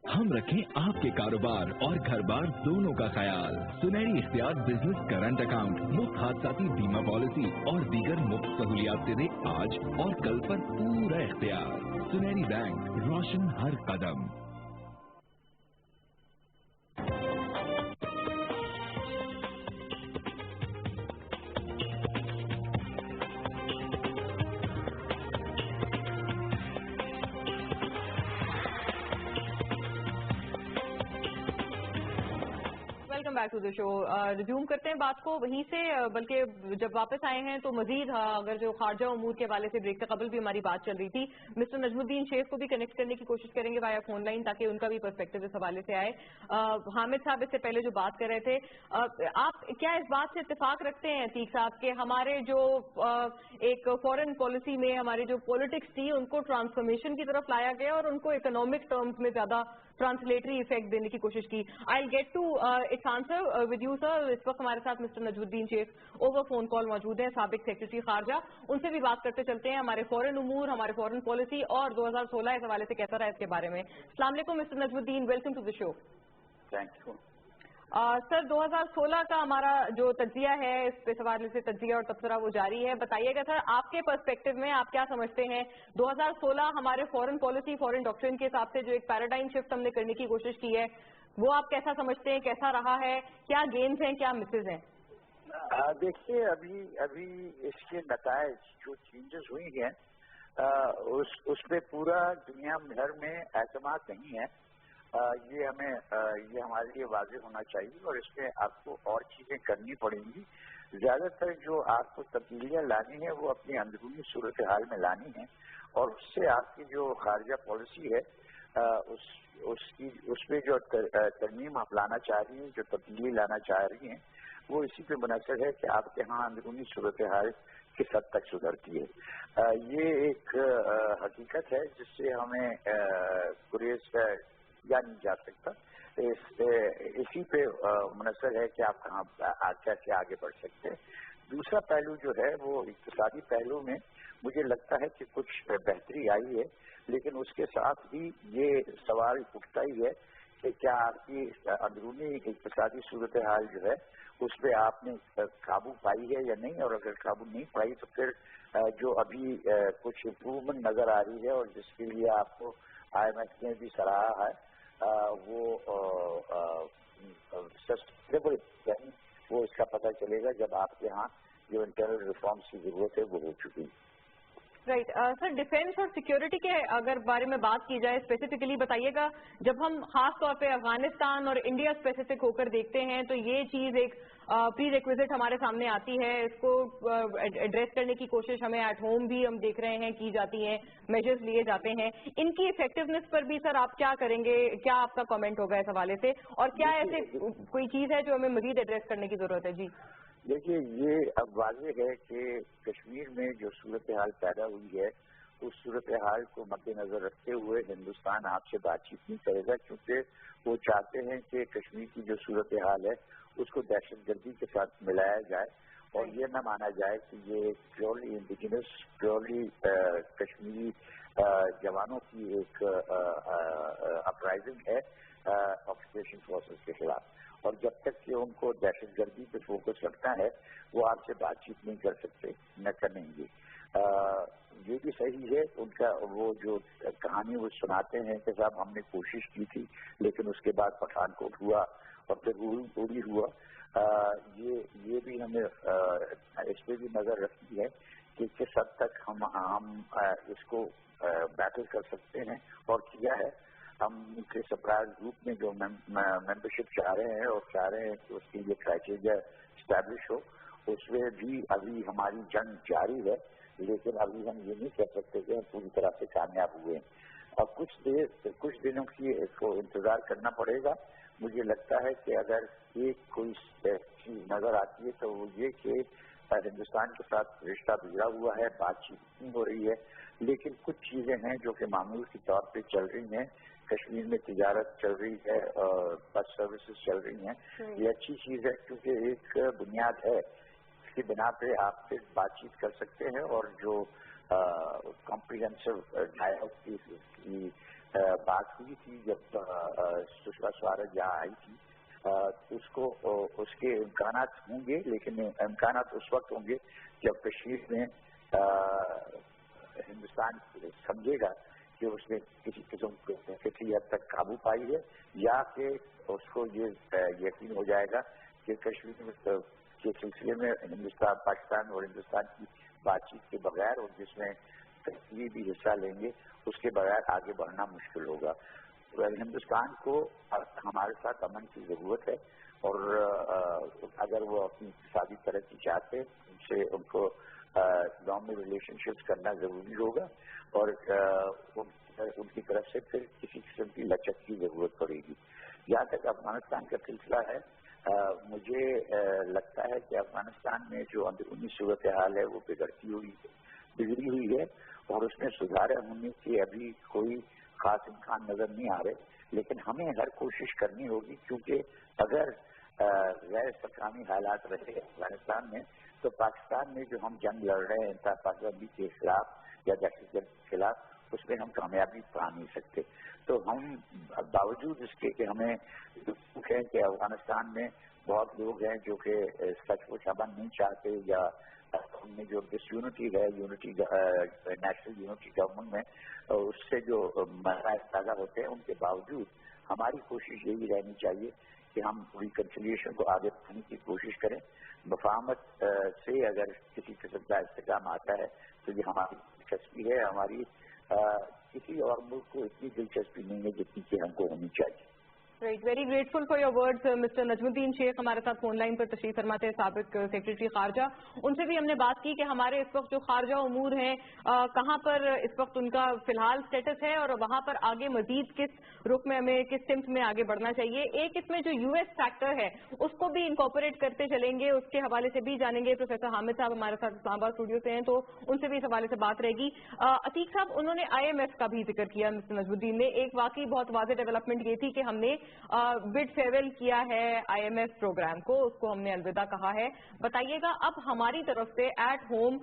हम रखें आपके कारोबार और घर बार दोनों का ख्याल। सुनहरी इख्तियार बिजनेस करंट अकाउंट, मुफ्त हादसाती बीमा पॉलिसी और दीगर मुफ्त सहूलियात से दे आज और कल पर पूरा इख्तियार। सुनहरी बैंक, रोशन हर कदम। Back to the show. Resume करते हैं बात को वहीं से, बल्कि जब वापस आए हैं तो मजीद अगर जो खारजा उमूर के हवाले से ब्रेक से कबल भी हमारी बात चल रही थी, मिस्टर नजमुद्दीन शेख को भी कनेक्ट करने की कोशिश करेंगे वाया फोन लाइन, ताकि उनका भी पर्सपेक्टिव इस हवाले से आए। हामिद साहब इससे पहले जो बात कर रहे थे, आप क्या इस बात से इत्तेफाक रखते हैं अतीक साहब के हमारे जो एक फॉरेन पॉलिसी में हमारी जो पॉलिटिक्स थी उनको ट्रांसफॉर्मेशन की तरफ लाया गया और उनको इकोनॉमिक टर्म्स में ज्यादा ट्रांसलेटरी इफेक्ट देने की कोशिश की. I'll get to its answer with you sir. इस वक्त हमारे साथ mister Najmuddin Sheikh over phone call मौजूद है, साबिक सेक्रेटरी खारजा. उनसे भी बात करते चलते हैं हमारे फॉरेन उमूर, हमारे फॉरेन पॉलिसी और 2016 इस हवाले से कैसा रहा इसके बारे में. अस्सलाम वालेकुम mister Najmuddin, welcome to the show. Thank you. Sir 2016 का हमारा जो तज्जिया है, इस हवाले से तज्जिया और तबसरा वो जारी है. बताइएगा सर, आपके पर्सपेक्टिव में आप क्या समझते हैं 2016 हमारे फॉरेन पॉलिसी, फॉरेन डॉक्ट्रिन के हिसाब से जो एक पैराडाइम शिफ्ट हमने करने की कोशिश की है, वो आप कैसा समझते हैं, कैसा रहा है, क्या गेन्स हैं, क्या मिसेज हैं? देखिए, अभी इसके नताइज जो चेंजेस हुई हैं उसमें पूरा दुनिया भर में एतमाद नहीं है. ये हमारे लिए वाज़ेह होना चाहिए और इसमें आपको और चीजें करनी पड़ेंगी. ज्यादातर जो आपको तब्दीलियां लानी है वो अपनी अंदरूनी सूरत हाल में लानी है और उससे आपकी जो खारजा पॉलिसी है उसमें जो तरमीम आप लाना चाह रही हैं, जो तब्दीली लाना चाह रही हैं, वो इसी पे मुनहसर है कि आपके यहाँ अंदरूनी सूरत हाल किस हद तक सुधरती है. ये एक हकीकत है जिससे हमें गुरेज किया नहीं जा सकता. इसी पे मुनहसर है कि आप कहाँ कैसे आगे बढ़ सकते हैं. दूसरा पहलू जो है वो इक्तिसादी पहलू में मुझे लगता है कि कुछ बेहतरी आई है, लेकिन उसके साथ ही ये सवाल उठता ही है कि क्या आपकी अंदरूनी इक्तिसादी सूरत हाल जो है उस पर आपने काबू पाई है या नहीं, और अगर काबू नहीं पाई तो फिर जो अभी कुछ इम्प्रूवमेंट नजर आ रही है और जिसके लिए आपको IMF ने भी सराहा है वो सस्टेनेबल वो इसका पता चलेगा जब आपके यहाँ जो इंटरनल रिफॉर्म्स की जरूरत है वो हो चुकी है. राइट सर, डिफेंस और सिक्योरिटी के अगर बारे में बात की जाए स्पेसिफिकली बताइएगा, जब हम खास तौर पे अफगानिस्तान और इंडिया स्पेसिफिक होकर देखते हैं तो ये चीज एक प्री रिक्विजिट हमारे सामने आती है. इसको एड्रेस करने की कोशिश हमें एट होम भी हम देख रहे हैं की जाती है, मेजर्स लिए जाते हैं. इनकी इफेक्टिवनेस पर भी सर आप क्या करेंगे, क्या आपका कमेंट होगा इस हवाले से, और क्या ऐसे कोई चीज है जो हमें मजीद एड्रेस करने की जरूरत है? जी देखिए, ये अब वाज़ेह है कि कश्मीर में जो सूरत हाल पैदा हुई है उस सूरत हाल को मद्देनजर रखते हुए हिंदुस्तान आपसे बातचीत नहीं करेगा, क्योंकि वो चाहते हैं कि कश्मीर की जो सूरत हाल है उसको दहशतगर्दी के साथ मिलाया जाए और ये न माना जाए कि ये प्योरली इंडिजिनस, प्योरली कश्मीरी जवानों की एक अपराइजिंग है ऑक्यूपेशन फोर्सेस के खिलाफ. और जब तक कि उनको दहशतगर्दी पे फोकस रखना है वो आपसे बातचीत नहीं कर सकते, न करेंगे. ये भी सही है उनका वो जो कहानी वो सुनाते हैं कि साहब हमने कोशिश की थी लेकिन उसके बाद पठानकोट हुआ और फिर उड़ी हुआ. ये भी हमें इस पे भी नजर रखनी है कि किस हद तक हम इसको बैटल कर सकते हैं और किया है. हम उनके सरप्राइज ग्रुप में जो मेंबरशिप चाह रहे हैं और चाह रहे हैं कि उसके लिए क्राइटेरिया स्टैब्लिश हो, उसमें भी अभी हमारी जंग जारी है, लेकिन अभी हम ये नहीं कह सकते कि हम पूरी तरह से कामयाब हुए हैं. और कुछ दिनों की इसको इंतजार करना पड़ेगा. मुझे लगता है कि अगर एक कोई चीज नजर आती है तो वो ये कि हिंदुस्तान के साथ रिश्ता बिगड़ा हुआ है, बातचीत नहीं हो रही है, लेकिन कुछ चीजें हैं जो कि मामूल के तौर पे चल रही हैं. कश्मीर में तिजारत चल रही है और बस सर्विसेज चल रही हैं. ये अच्छी चीज है क्योंकि एक बुनियाद है, इसकी बिना पे आप फिर बातचीत कर सकते हैं. और जो कॉम्प्रिहेंसिव डायलॉग की बात हुई थी जब सुषमा स्वराज यहाँ आई थी, उसके इम्कानात होंगे, लेकिन इम्कानात उस वक्त होंगे जब कश्मीर में हिंदुस्तान समझेगा कि उसने किसी किस्म किसी हद तक काबू पाई है, या कि उसको ये यकीन हो जाएगा कि कश्मीर के सिलसिले में हिंदुस्तान, पाकिस्तान और हिंदुस्तान की बातचीत के बगैर और जिसमें कश्मीर भी हिस्सा लेंगे उसके बगैर आगे बढ़ना मुश्किल होगा. हिंदुस्तान को हमारे साथ अमन की जरूरत है और अगर वो अपनी इक़्तिसादी तरक्की चाहते हैं उनसे उनको नॉर्मल रिलेशनशिप्स करना जरूरी होगा और उनकी तरफ से फिर किसी किस्म की लचक की जरूरत पड़ेगी. जहाँ तक अफगानिस्तान का सिलसिला है, मुझे लगता है कि अफगानिस्तान में जो अंदरूनी सूरत हाल है वो बिगड़ी हुई है और उसमें सुधार होने के अभी कोई खास इम्कान नजर नहीं आ रहे. لیکن ہمیں ہر کوشش کرنی ہوگی، کیونکہ اگر غیر استحکامی حالات رہے افغانستان میں تو پاکستان میں جو ہم جنگ لڑ رہے ہیں انتہا پسندی کے خلاف یا دہشت گردی کے خلاف، اس میں ہم کامیابی پا نہیں سکتے. تو ہم باوجود اس کے کہ ہمیں دکھ ہے کہ افغانستان میں بہت لوگ ہیں جو کہ سچ مچ امن نہیں چاہتے، یا ہم نے جو ڈس یونٹی ہے نیشنل یونٹی گورنمنٹ میں اس سے جو مسائل پیدا ہوتے ہیں، ان کے باوجود ہماری کوشش یہی رہنی چاہیے کہ ہم ریکنسیلیشن کو آگے بڑھانے کی کوشش کریں. مفاہمت سے اگر کسی قسم کا استحکام آتا ہے تو یہ ہماری دلچسپی ہے. ہماری کسی اور ملک کو اتنی دلچسپی نہیں ہے جتنی کہ ہم کو ہونی چاہیے. Right, very grateful for your words. Mister Najmuddin Sheikh ہمارے ساتھ فون لائن پر تشریف فرما تھے، سابق سیکرٹری خارجہ. ان سے بھی ہم نے بات کی کہ ہمارے اس وقت جو خارجہ امور ہیں کہاں پر اس وقت ان کا فی الحال اسٹیٹس ہے، اور وہاں پر آگے مزید کس رخ میں ہمیں کس سمت میں آگے بڑھنا چاہیے. ایک اس میں جو یو ایس فیکٹر ہے اس کو بھی انکارپوریٹ کرتے چلیں گے، اس کے حوالے سے بھی جانیں گے. پروفیسر حامد صاحب ہمارے ساتھ اسلام آباد اسٹوڈیو سے ہیں تو ان سے بھی اس حوالے سے بات رہے گی. عتیق صاحب، انہوں نے آئی ایم ایف کا بھی ذکر کیا مسٹر نجم الدین نے. ایک واقعی بہت واضح ڈیولپمنٹ یہ تھی کہ ہم نے بڈ فیئرویل کیا ہے آئی ایم ایف پروگرام کو، اس کو ہم نے الوداع کہا ہے. بتائیے گا اب ہماری طرف سے ایٹ ہوم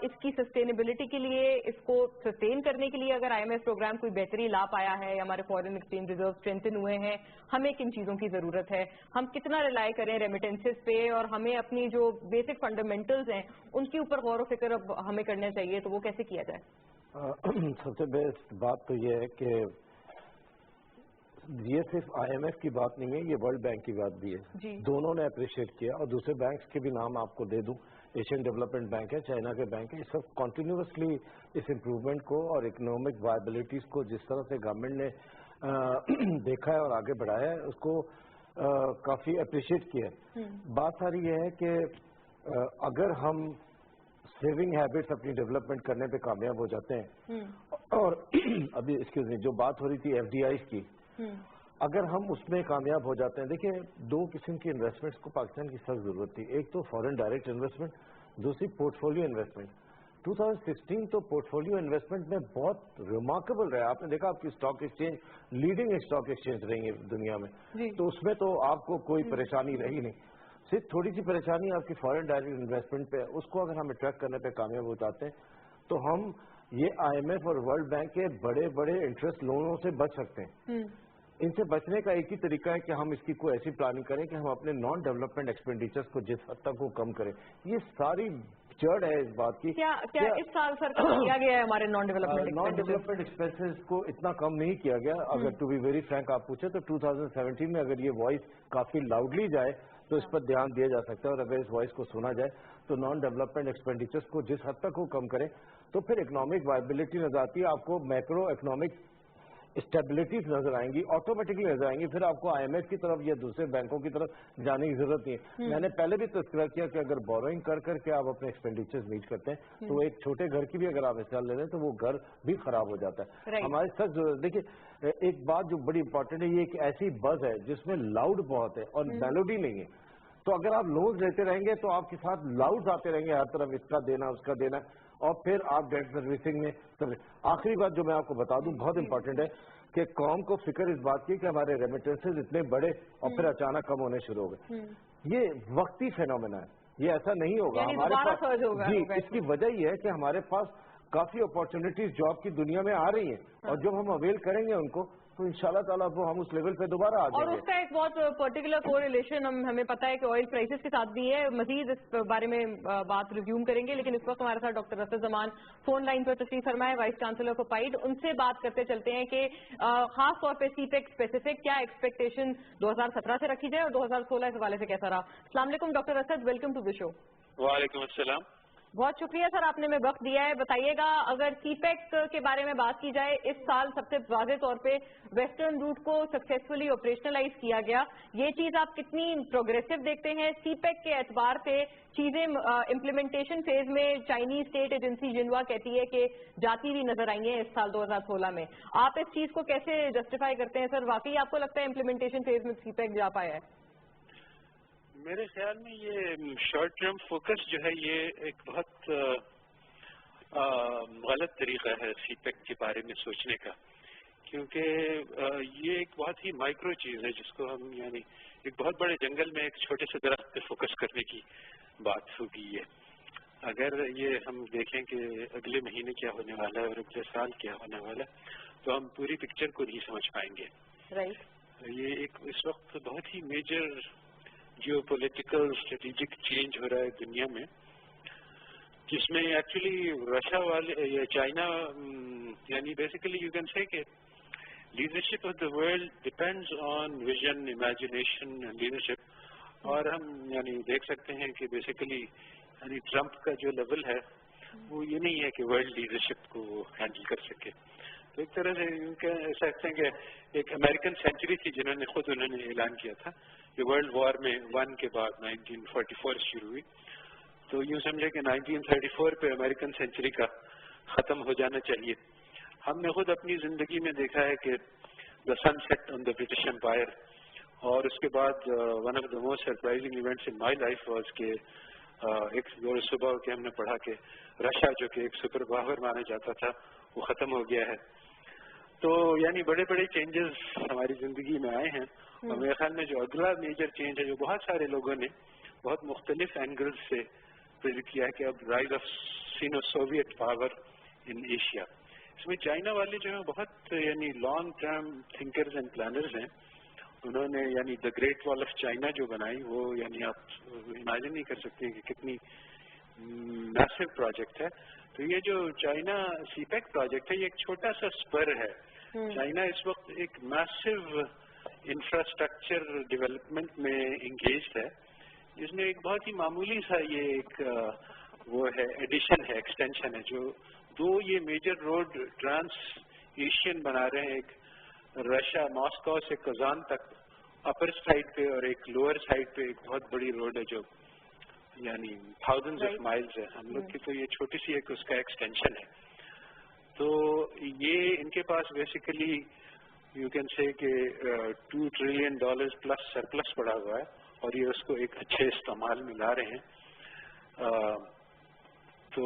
اس کی سسٹینیبلٹی کے لیے، اس کو سسٹین کرنے کے لیے اگر آئی ایم ایف پروگرام کوئی بہتری لا پایا ہے، ہمارے فارن ایکسچینج ریزرو اسٹرینتھن ہوئے ہیں، ہمیں کن چیزوں کی ضرورت ہے، ہم کتنا ریلائی کریں ریمیٹنسز پہ، اور ہمیں اپنی جو بیسک فنڈامنٹلز ہیں ان کے اوپر غور و فکر اب ہمیں کرنا چاہیے، تو وہ کیسے کیا جائے؟ سب سے بیسٹ بات تو یہ ہے کہ یہ صرف آئی ایم ایف کی بات نہیں ہے، یہ ورلڈ بینک کی بات بھی ہے. دونوں نے اپریشیٹ کیا، اور دوسرے بینکس کے بھی نام آپ کو دے دوں. ایشین ڈیولپمنٹ بینک ہے، چائنا کے بینک ہے. اس وقت کنٹینیوسلی اس امپروومنٹ کو اور اکنامک وائبلٹیز کو جس طرح سے گورنمنٹ نے دیکھا ہے اور آگے بڑھایا ہے، اس کو کافی اپریشیٹ کیا ہے. بات ساری یہ ہے کہ اگر ہم سیونگ ہیبٹس اپنی ڈیولپمنٹ کرنے پہ کامیاب ہو جاتے ہیں، اور ابھی ایکسکیوز می جو بات ہو رہی تھی ایف ڈی آئیز کی، اگر ہم اس میں کامیاب ہو جاتے ہیں. دیکھیں، دو قسم کی انویسٹمنٹس کو پاکستان کی سخت ضرورت تھی. ایک تو فارن ڈائریکٹ انویسٹمنٹ، دوسری پورٹ فولیو انویسٹمنٹ. 2016 تو پورٹ فولیو انویسٹمنٹ میں بہت ریمارکیبل رہا. آپ نے دیکھا آپ کی stock exchange leading stock exchange رہی ہے دنیا میں، تو اس میں تو آپ کو کوئی پریشانی رہی نہیں. صرف تھوڑی سی پریشانی آپ کی فارن ڈائریکٹ انویسٹمنٹ پہ، اس کو اگر ہم اٹریکٹ کرنے پہ کامیاب ہو جاتے ہیں تو ہم یہ آئی ایم ایف اور ورلڈ بینک کے بڑے بڑے انٹرسٹ لونوں سے بچ سکتے ہیں. ان سے بچنے کا ایک ہی طریقہ ہے کہ ہم اس کی کوئی ایسی پلاننگ کریں کہ ہم اپنے نان ڈیولپمنٹ ایکسپینڈیچرز کو جس حد تک وہ کم کریں. یہ ساری جڑ ہے اس بات کی. کیا اس سال سر کیا گیا ہے ہمارے نان ڈیولپمنٹ ایکسپینسز کو اتنا کم نہیں کیا گیا. اگر ٹو بی ویری فرینک آپ پوچھیں تو 2017 میں اگر یہ وائس کافی لاؤڈلی جائے تو اس پر دھیان دیا جا سکتا ہے، اور اگر اس وائس کو سنا جائے تو نان ڈیولپمنٹ ایکسپینڈیچرز کو جس حد تک وہ کم کریں تو پھر اکنامک وائبلٹی نظر آتی ہے. آپ کو میکرو اکنامک اسٹیبلٹیز نظر آئیں گی، آٹومیٹکلی نظر آئیں گی. پھر آپ کو آئی ایم ایف کی طرف یا دوسرے بینکوں کی طرف جانے کی ضرورت نہیں ہے. میں نے پہلے بھی تذکرہ کیا کہ اگر بوروئنگ کر کے آپ اپنے ایکسپینڈیچرز میٹ کرتے ہیں تو ایک چھوٹے گھر کی بھی اگر آپ حصہ لے لیں تو وہ گھر بھی خراب ہو جاتا ہے. ہماری سخت ضرورت. دیکھیے، ایک بات جو بڑی امپورٹنٹ ہے، یہ ایک ایسی بز ہے جس میں لاؤڈ بہت ہے اور میلوڈی نہیں ہے. تو اگر آپ لونز لیتے رہیں گے تو آپ کے ساتھ لاؤڈ آتے رہیں گے ہر طرف، اس کا دینا اس کا دینا، اور پھر آپ ڈیٹ سروسنگ میں. آخری بات جو میں آپ کو بتا دوں بہت امپورٹنٹ ہے کہ قوم کو فکر اس بات کی کہ ہمارے ریمیٹنسز اتنے بڑے اور پھر اچانک کم ہونے شروع ہو گئے. یہ وقتی فینومینا ہے، یہ ایسا نہیں ہوگا ہمارے پاس. جی، اس کی وجہ یہ ہے کہ ہمارے پاس کافی اپارچونیٹیز جاب کی دنیا میں آ رہی ہیں، اور جب ہم اویل کریں گے ان کو تو انشاءاللہ تعالیٰ وہ ہم اس لیول پہ دوبارہ آ جائیں گے. اور اس کا ایک بہت پرٹیکولر کو ریلیشن ہمیں پتا ہے کہ آئل پرائسز کے ساتھ بھی ہے. مزید اس بارے میں بات ریزیوم کریں گے، لیکن اس وقت ہمارے ساتھ ڈاکٹر اسد زمان فون لائن پر تشریف فرما ہے، وائس چانسلر آف پائیڈ. ان سے بات کرتے چلتے ہیں کہ خاص طور پہ سی پیک اسپیسیفک کیا ایکسپیکٹیشن 2017 سے رکھی جائے اور 2016 اس حوالے سے کیسا رہا. السلام علیکم doctor Asad, welcome to the show. وعلیکم السلام. بہت شکریہ سر، آپ نے ہمیں وقت دیا ہے. بتائیے گا اگر سی پیک کے بارے میں بات کی جائے، اس سال سب سے واضح طور پہ ویسٹرن روٹ کو سکسیسفلی آپریشنلائز کیا گیا. یہ چیز آپ کتنی پروگریسو دیکھتے ہیں؟ سی پیک کے اعتبار سے چیزیں امپلیمنٹیشن فیز میں چائنیز اسٹیٹ ایجنسی جنوا کہتی ہے کہ جاتی ہوئی نظر آئی ہیں اس سال 2016 میں. آپ اس چیز کو کیسے جسٹیفائی کرتے ہیں سر؟ واقعی آپ کو لگتا ہے امپلیمنٹیشن فیز میں سی پیک جا پایا ہے؟ میرے خیال میں یہ شارٹ ٹرم فوکس جو ہے یہ ایک بہت غلط طریقہ ہے سی پیک کے بارے میں سوچنے کا، کیونکہ یہ ایک بہت ہی مائکرو چیز ہے جس کو ہم یعنی ایک بہت بڑے جنگل میں ایک چھوٹے سے درخت پہ فوکس کرنے کی بات ہوگی یہ. اگر یہ ہم دیکھیں کہ اگلے مہینے کیا ہونے والا ہے اور اگلے سال کیا ہونے والا ہے تو ہم پوری پکچر کو نہیں سمجھ پائیں گے. یہ ایک اس وقت بہت ہی major geopolitical strategic change ہو رہا ہے دنیا میں, جس میں ایکچولی رشیا والے یا چائنا یعنی بیسیکلی یو کین سے کہ leadership of the world depends on vision, imagination and leadership. اور ہم یعنی دیکھ سکتے ہیں کہ بیسیکلی یعنی ٹرمپ کا جو لیول ہے وہ یہ نہیں ہے کہ ورلڈ لیڈرشپ کو ہینڈل کر سکے. تو ایک طرح سے کہہ سکتے ہیں کہ ایک امریکن سینچری تھی جنہوں نے خود انہوں نے اعلان کیا تھا کہ ورلڈ وار میں 1 کے بعد 1944 شروع ہوئی, تو یوں سمجھے کہ 1934 پہ امریکن سینچری کا ختم ہو جانا چاہیے. ہم نے خود اپنی زندگی میں دیکھا ہے کہ the sun set on the British empire, اور اس کے بعد one of the most surprising events in my life was کہ ایک صبح کے ہم نے پڑھا کہ رشیا جو کہ ایک سپر پاور مانا جاتا تھا وہ ختم ہو گیا ہے. تو یعنی بڑے بڑے چینجز ہماری زندگی میں آئے ہیں, اور میرے خیال میں جو اگلا میجر چینج ہے جو بہت سارے لوگوں نے بہت مختلف اینگل سے پریڈکٹ کیا ہے کہ اب rise of Sino Soviet power in Asia. اس میں چائنا والے جو ہیں بہت یعنی long term thinkers and planners ہیں. انہوں نے یعنی the great wall of China جو بنائی وہ یعنی آپ امیجن نہیں کر سکتے کہ کتنی میسو پروجیکٹ ہے. تو یہ جو چائنا سی پیک پروجیکٹ ہے یہ ایک چھوٹا سا اسپر ہے. چائنا اس وقت ایک میسو انفراسٹرکچر ڈیولپمنٹ میں انگیجڈ ہے, جس میں ایک بہت ہی معمولی سا یہ ایک وہ ہے ایڈیشن ہے, ایکسٹینشن ہے. جو 2 یہ میجر روڈ ٹرانس ایشین بنا رہے ہیں, ایک رشیا ماسکو سے کازان تک اپر سائڈ پہ اور ایک لوور سائڈ پہ ایک بہت بڑی روڈ ہے جو یعنی تھاؤزنڈز آف مائلز ہے. ہم لوگ کی تو یہ چھوٹی سی ایک اس کا ایکسٹینشن ہے. تو یہ ان کے پاس بیسیکلی یو کین سے کہ $2 ٹریلین پلس سرپلس پڑا ہوا ہے, اور یہ اس کو ایک اچھے استعمال میں لا رہے ہیں. تو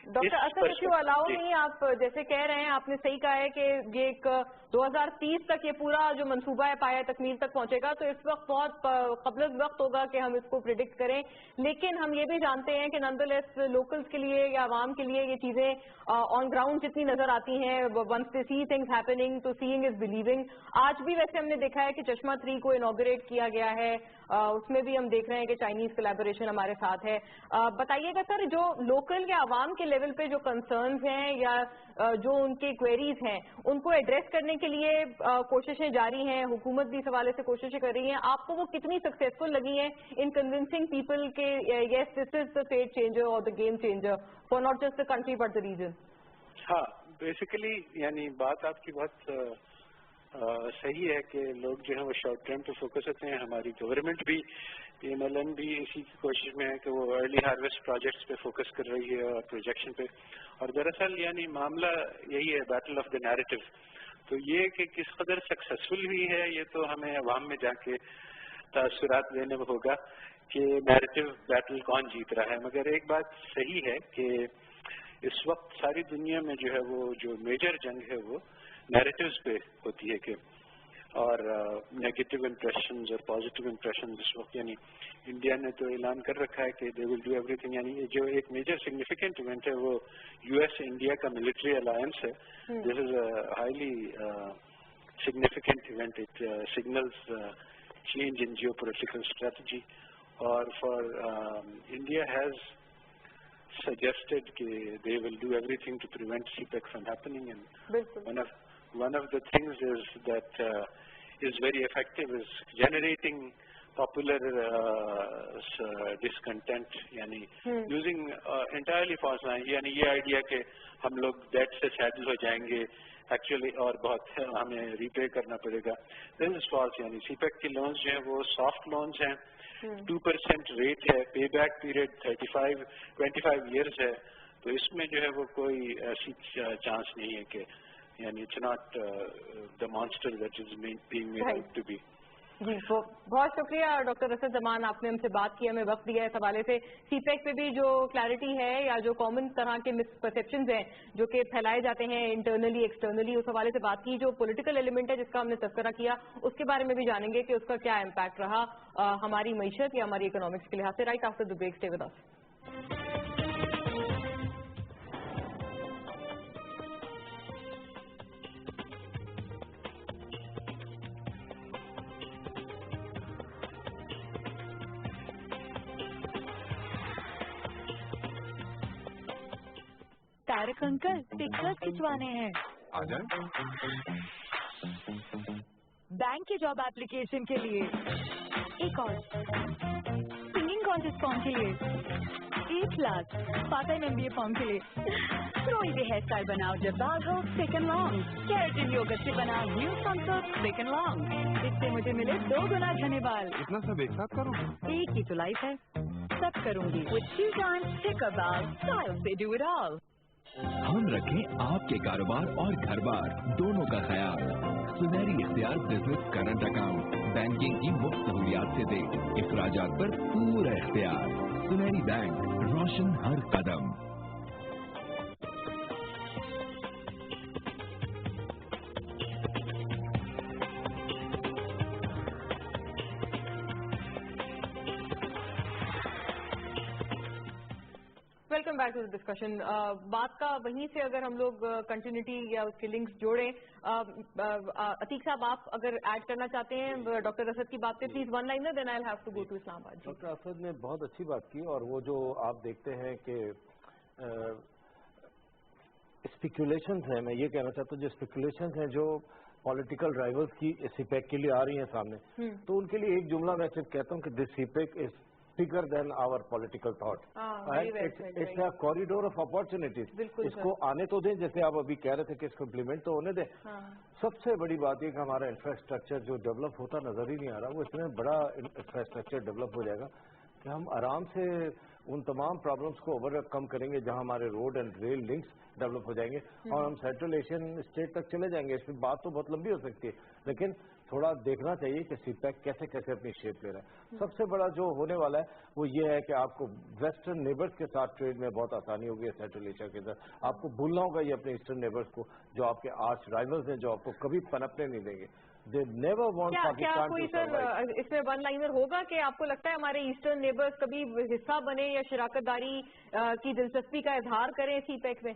doctor Asad if you allow me, آپ جیسے کہہ رہے ہیں, آپ نے صحیح کہا ہے کہ یہ ایک 2030 تک یہ پورا جو منصوبہ ہے پایہ تکمیل تک پہنچے گا, تو اس وقت بہت قبل وقت ہوگا کہ ہم اس کو پریڈکٹ کریں. لیکن ہم یہ بھی جانتے ہیں کہ نندلیس لوکلز کے لیے یا عوام کے لیے یہ چیزیں آن گراؤنڈ جتنی نظر آتی ہیں, once they see things happening تو سیئنگ از بلیونگ. آج بھی ویسے ہم نے دیکھا ہے کہ چشمہ 3 کو انوگریٹ کیا گیا ہے, اس میں بھی ہم دیکھ رہے ہیں کہ چائنیز کولیبوریشن ہمارے ساتھ ہے. بتائیے گا سر, جو لوکل یا عوام کے لیول پہ جو کنسرنز ہیں یا جو ان کے کوئریز ہیں ان کو ایڈریس کرنے کے لیے کوششیں جاری ہیں, حکومت بھی اس حوالے سے کوششیں کر رہی ہیں, آپ کو وہ کتنی سکسیسفل لگی ہیں ان کنونسنگ پیپل کہ یس دس از دا فیٹ چینجر اور the game changer for not just the country but the region? ہاں, بیسیکلی یعنی بات آپ کی بہت صحیح ہے کہ لوگ جو ہیں وہ شارٹ ٹرم پہ فوکس ہوتے ہیں. ہماری گورنمنٹ بھی MLN بھی اسی کی کوشش میں ہے کہ وہ ارلی ہارویسٹ پروجیکٹس پہ فوکس کر رہی ہے اور پروجیکشن پہ. اور دراصل یعنی معاملہ یہی ہے, بیٹل آف دا نیریٹو. تو یہ کہ کس قدر سکسیسفل ہوئی ہے یہ تو ہمیں عوام میں جا کے تاثرات لینے میں ہوگا کہ نیریٹو بیٹل کون جیت رہا ہے. مگر ایک بات صحیح ہے کہ اس وقت ساری دنیا میں جو ہے وہ جو میجر جنگ ہے وہ نیریٹوز پہ ہوتی ہے کہ اور نیگیٹو امپریشنز اور پازیٹیو امپریشنز. اس وقت یعنی انڈیا نے تو اعلان کر رکھا ہے کہ دے ول ڈو ایوری تھنگ. یعنی جو ایک میجر سگنیفیکینٹ ایونٹ ہے وہ US انڈیا کا ملٹری الائنس ہے. This is a highly significant event. It signals change in geopolitical strategy. اور for India has suggested that they will do everything to prevent CPEC from happening, and one of the things is that is very effective is generating popular discontent, yani using entirely false line. yani ye idea ke hum log debt se settle ho jayenge actually aur bahut hame repay karna padega, this is false. yani CPEC ke loans jo hai wo soft loans hain, 2% rate ہے, pay back period 25 years ہے. تو اس میں جو ہے وہ کوئی ایسی chance نہیں ہے کہ یعنی it's not the monster that is being made out to be. जी बहुत शुक्रिया डॉक्टर असद जमान, आपने हमसे बात की, हमें वक्त दिया इस हवाले से। सीपेक पे भी जो क्लैरिटी है या जो कॉमन तरह के मिसपरसेप्शंस हैं जो कि फैलाए जाते हैं इंटरनली एक्सटर्नली, उस हवाले से बात की। जो पॉलिटिकल एलिमेंट है जिसका हमने तस्करा किया, उसके बारे में भी जानेंगे कि उसका क्या इम्पैक्ट रहा हमारी मईशत या हमारी इकोनॉमिक्स के लिहाज से। Right after the break, stay with us. Tarak uncle pictures खिंचवाने हैं। बैंक के जॉब एप्लीकेशन के लिए एक और, सिंगिंग कॉन्टेस्ट फॉर्म के लिए 1 lakh, part time MBA form के लिए कोई भी हेयर स्टाइल बनाओ जब बाल हो thick and long, keratin yogurt से बनाओ new concept thick and long, इससे मुझे मिले 2 गुना घने बाल। इतना सब एक साथ करो? एक ही तो लाइफ है, सब करूंगी with 2 times thicker बाल, स्टाइल से डू इट ऑल। हम रखें आपके कारोबार और घर बार दोनों का ख्याल। सुनहरी इख्तियार बिजनेस करंट अकाउंट बैंकिंग की मुफ्त सहूलियात से दे इखराजात पर पूरा इख्तियार। सुनहरी बैंक, रोशन हर कदम। Welcome back to the discussion. बात का वहीं से अगर हम लोग कंटिन्यूटी या उसके लिंक्स जोड़ें, अतीक साहब आप अगर ऐड करना चाहते हैं डॉक्टर असद की बात पे, please one liner, then I will have to go to Islamabad. Doctor Asad ने बहुत अच्छी बात की, और वो जो आप देखते हैं कि स्पेकुलेशंस हैं, मैं ये कहना चाहता हूँ, जो स्पेकुलेशंस हैं जो पॉलिटिकल राइवल्स की सीपेक के लिए आ रही हैं सामने, तो उनके लिए एक जुमला मैं सिर्फ कहता हूँ कि this CPEC is bigger than our political thought. It's a corridor of opportunities. इसको आने तो दें, जैसे आप अभी कह रहे थे कि इसको इम्प्लीमेंट तो होने दें। सबसे बड़ी बात ये कि हमारा इंफ्रास्ट्रक्चर जो डेवलप होता नजर ही नहीं आ रहा, वो इतना बड़ा इंफ्रास्ट्रक्चर डेवलप हो जाएगा कि हम आराम से उन तमाम प्रॉब्लम्स को ओवरकम करेंगे जहां हमारे road and rail links develop हो जाएंगे और हम सेंट्रल एशियन स्टेट तक चले जाएंगे। इसमें बात तो बहुत लंबी हो सकती है, लेकिन थोड़ा देखना चाहिए कि सीपेक कैसे कैसे अपनी शेप ले रहा है। सबसे बड़ा जो होने वाला है वो ये है कि आपको वेस्टर्न नेबर्स के साथ ट्रेड में बहुत आसानी होगी सेंट्रल एशिया के अंदर। आपको भूलना होगा ये अपने ईस्टर्न नेबर्स को, जो आपके आर्च राइवल्स हैं, जो आपको कभी पनपने नहीं देंगे। They never want Pakistan to survive. इसमें वन लाइनर होगा कि आपको लगता है हमारे ईस्टर्न नेबर्स कभी हिस्सा बने या शराकतदारी की दिलचस्पी का इजहार करें सीपेक में?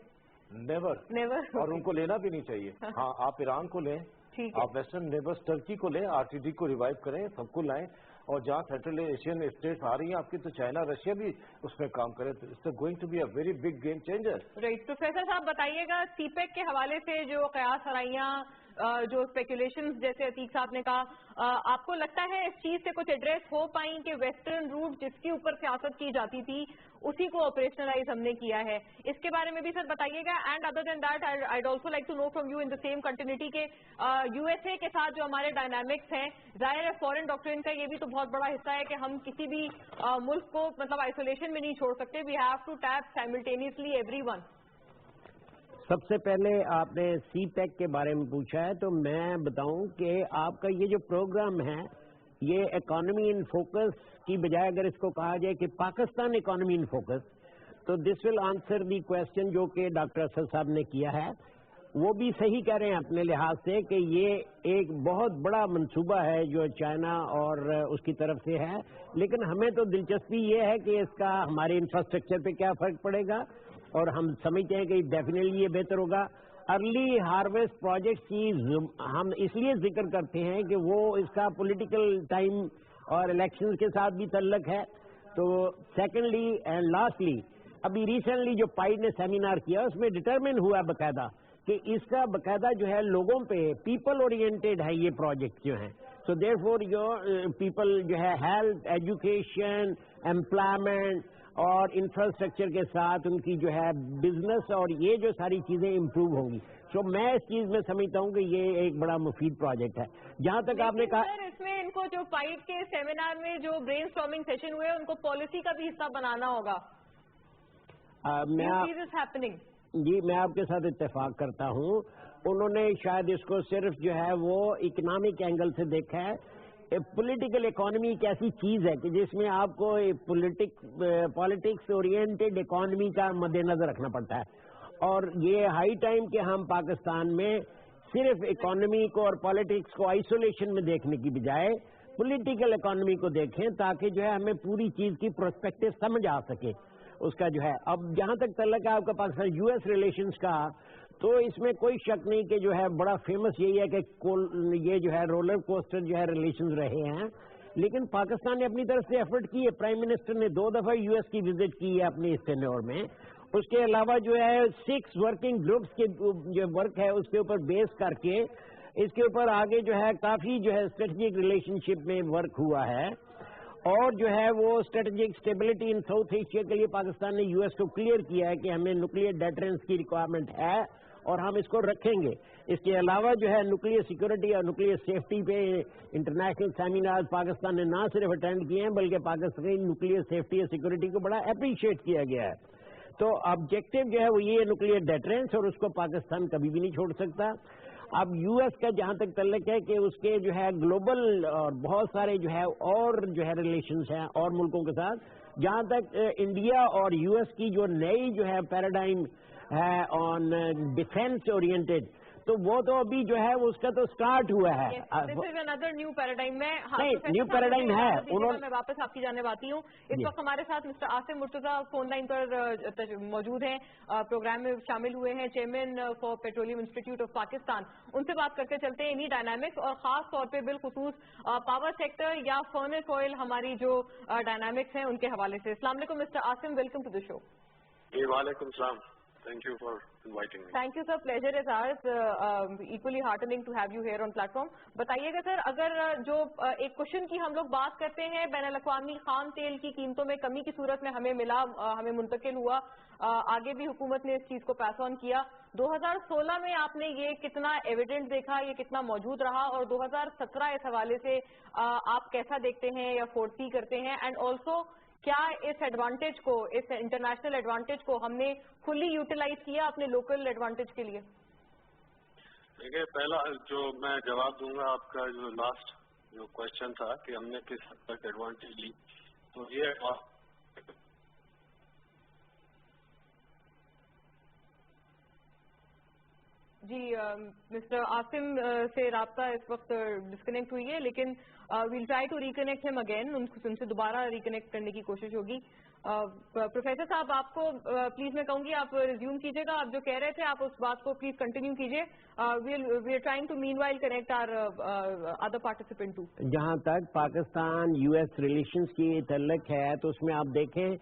नेवर। और उनको लेना भी नहीं चाहिए। हाँ, आप ईरान को लें, आप वेस्टर्न नेबर्स टर्की को लें, RTD को रिवाइव करें, सबको लाएं, और जहाँ सेंट्रल एशियन स्टेट्स आ रही हैं आपकी, तो चाइना रशिया भी उसमें काम करे। तो it's going to be a very big game changer. Right. Professor साहब बताइएगा, सीपेक के हवाले से जो कयास हराइयाँ, जो स्पेकुलेशंस जैसे अतीक साहब ने कहा, आपको लगता है इस चीज से कुछ एड्रेस हो पाई कि वेस्टर्न रूट जिसके ऊपर सियासत की जाती थी उसी को ऑपरेशनलाइज हमने किया है? इसके बारे में भी सर बताइएगा। And other than that I also like to know from you in the same continuity के USA के साथ जो हमारे डायनामिक्स हैं, जाहिर है फॉरेन डॉक्ट्रिन का ये भी तो बहुत बड़ा हिस्सा है कि हम किसी भी मुल्क को मतलब आइसोलेशन में नहीं छोड़ सकते। We have to tap simultaneously everyone. सबसे पहले आपने सीपेक के बारे में पूछा है, तो मैं बताऊं कि आपका ये जो प्रोग्राम है, ये इकोनॉमी इन फोकस की बजाय अगर इसको कहा जाए कि पाकिस्तान इकोनॉमी इन फोकस, तो this will answer the question जो कि डॉक्टर असद साहब ने किया है। वो भी सही कह रहे हैं अपने लिहाज से कि ये एक बहुत बड़ा मंसूबा है जो चाइना और उसकी तरफ से है, लेकिन हमें तो दिलचस्पी ये है कि इसका हमारे इंफ्रास्ट्रक्चर पे क्या फर्क पड़ेगा, और हम समझते हैं कि डेफिनेटली ये बेहतर होगा। अर्ली हार्वेस्ट प्रोजेक्ट की हम इसलिए जिक्र करते हैं कि वो इसका पॉलिटिकल टाइम और इलेक्शंस के साथ भी तल्लक है। तो सेकेंडली एंड लास्टली, अभी रिसेंटली जो पाइड ने सेमिनार किया उसमें डिटरमिन हुआ बकायदा कि इसका बकायदा जो है लोगों पे पीपल ओरिएंटेड है ये प्रोजेक्ट जो है। सो देयरफॉर जो पीपल जो है हेल्थ, एजुकेशन, एम्प्लॉयमेंट और इंफ्रास्ट्रक्चर के साथ उनकी जो है बिजनेस और ये जो सारी चीजें इंप्रूव होंगी। तो मैं इस चीज में समझता हूँ कि ये एक बड़ा मुफीद प्रोजेक्ट है। जहाँ तक आपने कहा, सर इसमें इनको जो पाइड के सेमिनार में जो ब्रेनस्टॉर्मिंग सेशन हुए उनको पॉलिसी का भी हिस्सा बनाना होगा। जी मैं आपके साथ इत्तेफाक करता हूँ। उन्होंने शायद इसको सिर्फ जो है वो इकोनॉमिक एंगल से देखा है पॉलिटिकल इकोनॉमी एक ऐसी चीज है कि जिसमें आपको पॉलिटिक्स ओरिएंटेड इकोनॉमी का मद्देनजर रखना पड़ता है, और ये हाई टाइम कि हम पाकिस्तान में सिर्फ इकोनॉमी को और पॉलिटिक्स को आइसोलेशन में देखने की बजाय पॉलिटिकल इकोनॉमी को देखें, ताकि जो है हमें पूरी चीज की प्रोस्पेक्टिव समझ आ सके उसका जो है। अब जहां तक तल्लक है आपका पाकिस्तान यूएस रिलेशंस का, तो इसमें कोई शक नहीं कि जो है बड़ा फेमस यही है कि ये जो है रोलर कोस्टर जो है रिलेशंस रहे हैं, लेकिन पाकिस्तान ने अपनी तरफ से एफर्ट की है। प्राइम मिनिस्टर ने 2 दफा यूएस की विजिट की है अपने इस टेन्योर में। उसके अलावा जो है 6 वर्किंग ग्रुप्स के जो वर्क है उसके ऊपर बेस करके इसके ऊपर आगे जो है काफी जो है स्ट्रेटेजिक रिलेशनशिप में वर्क हुआ है, और जो है वो strategic stability in south Asia के लिए पाकिस्तान ने यूएस को क्लियर किया है कि हमें न्यूक्लियर डेटरेंस की रिक्वायरमेंट है और हम इसको रखेंगे। इसके अलावा जो है न्यूक्लियर सिक्योरिटी और न्यूक्लियर सेफ्टी पे इंटरनेशनल सेमिनार पाकिस्तान ने ना सिर्फ अटेंड किए हैं, बल्कि पाकिस्तानी न्यूक्लियर सेफ्टी और सिक्योरिटी को बड़ा अप्रिशिएट किया गया है। तो ऑब्जेक्टिव जो है वो ये न्यूक्लियर डेटरेंस, और उसको पाकिस्तान कभी भी नहीं छोड़ सकता। अब यूएस का जहां तक तल्लक है कि उसके जो है ग्लोबल और बहुत सारे जो है और जो है रिलेशंस हैं और मुल्कों के साथ, जहां तक इंडिया और यूएस की जो नई जो है पैराडाइम है ऑन डिफेंस ओरिएंटेड, तो वो तो अभी जो है उसका तो स्टार्ट हुआ है। अनदर न्यू पैराडाइम में न्यू पैराडाइम है। उन्होंने मैं वापस आपकी जाने आती हूँ। इस वक्त हमारे साथ mister Asim Murtaza phone line पर मौजूद हैं, प्रोग्राम में शामिल हुए हैं, chairman for petroleum institute of Pakistan. उनसे बात करते चलते हैं इन्हीं डायनामिक्स और खास तौर पर बिलखुसूस पावर सेक्टर या फर्नेस ऑयल हमारी जो डायनामिक्स हैं उनके हवाले से। अस्सलाम वालेकुम mister Asim, welcome to the show. वालेकुम सलाम, thank you for inviting me. Thank you sir, pleasure is ours. Equally heartening to have you here on platform. बताइएगा सर, अगर जो एक क्वेश्चन की हम लोग बात करते हैं, बैनुल-अक़वामी खाम तेल की कीमतों में कमी की सूरत में हमें मिला, हमें मुंतकिल हुआ, आगे भी हुकूमत ने इस चीज को पास ऑन किया। 2016 में आपने ये कितना एविडेंट देखा, ये कितना मौजूद रहा, और 2017 इस हवाले से आप कैसा देखते हैं या फोर्सी करते हैं, एंड ऑल्सो क्या इस एडवांटेज को, इस इंटरनेशनल एडवांटेज को हमने फुल्ली यूटिलाइज किया अपने लोकल एडवांटेज के लिए? देखिए, पहला जो मैं जवाब दूंगा आपका जो लास्ट जो क्वेश्चन था कि हमने किस हद तक एडवांटेज ली, तो ये जी मिस्टर आसिम से राब्ता इस वक्त डिस्कनेक्ट हुई है, लेकिन we'll try to reconnect him again, उनसे दोबारा रिकनेक्ट करने की कोशिश होगी। प्रोफेसर साहब, आपको प्लीज मैं कहूंगी आप रिज्यूम कीजिएगा, आप जो कह रहे थे आप उस बात को प्लीज कंटिन्यू कीजिए। We are trying to meanwhile connect our other participant too. जहां तक पाकिस्तान यूएस रिलेशंस की तल्लक है, तो उसमें आप देखें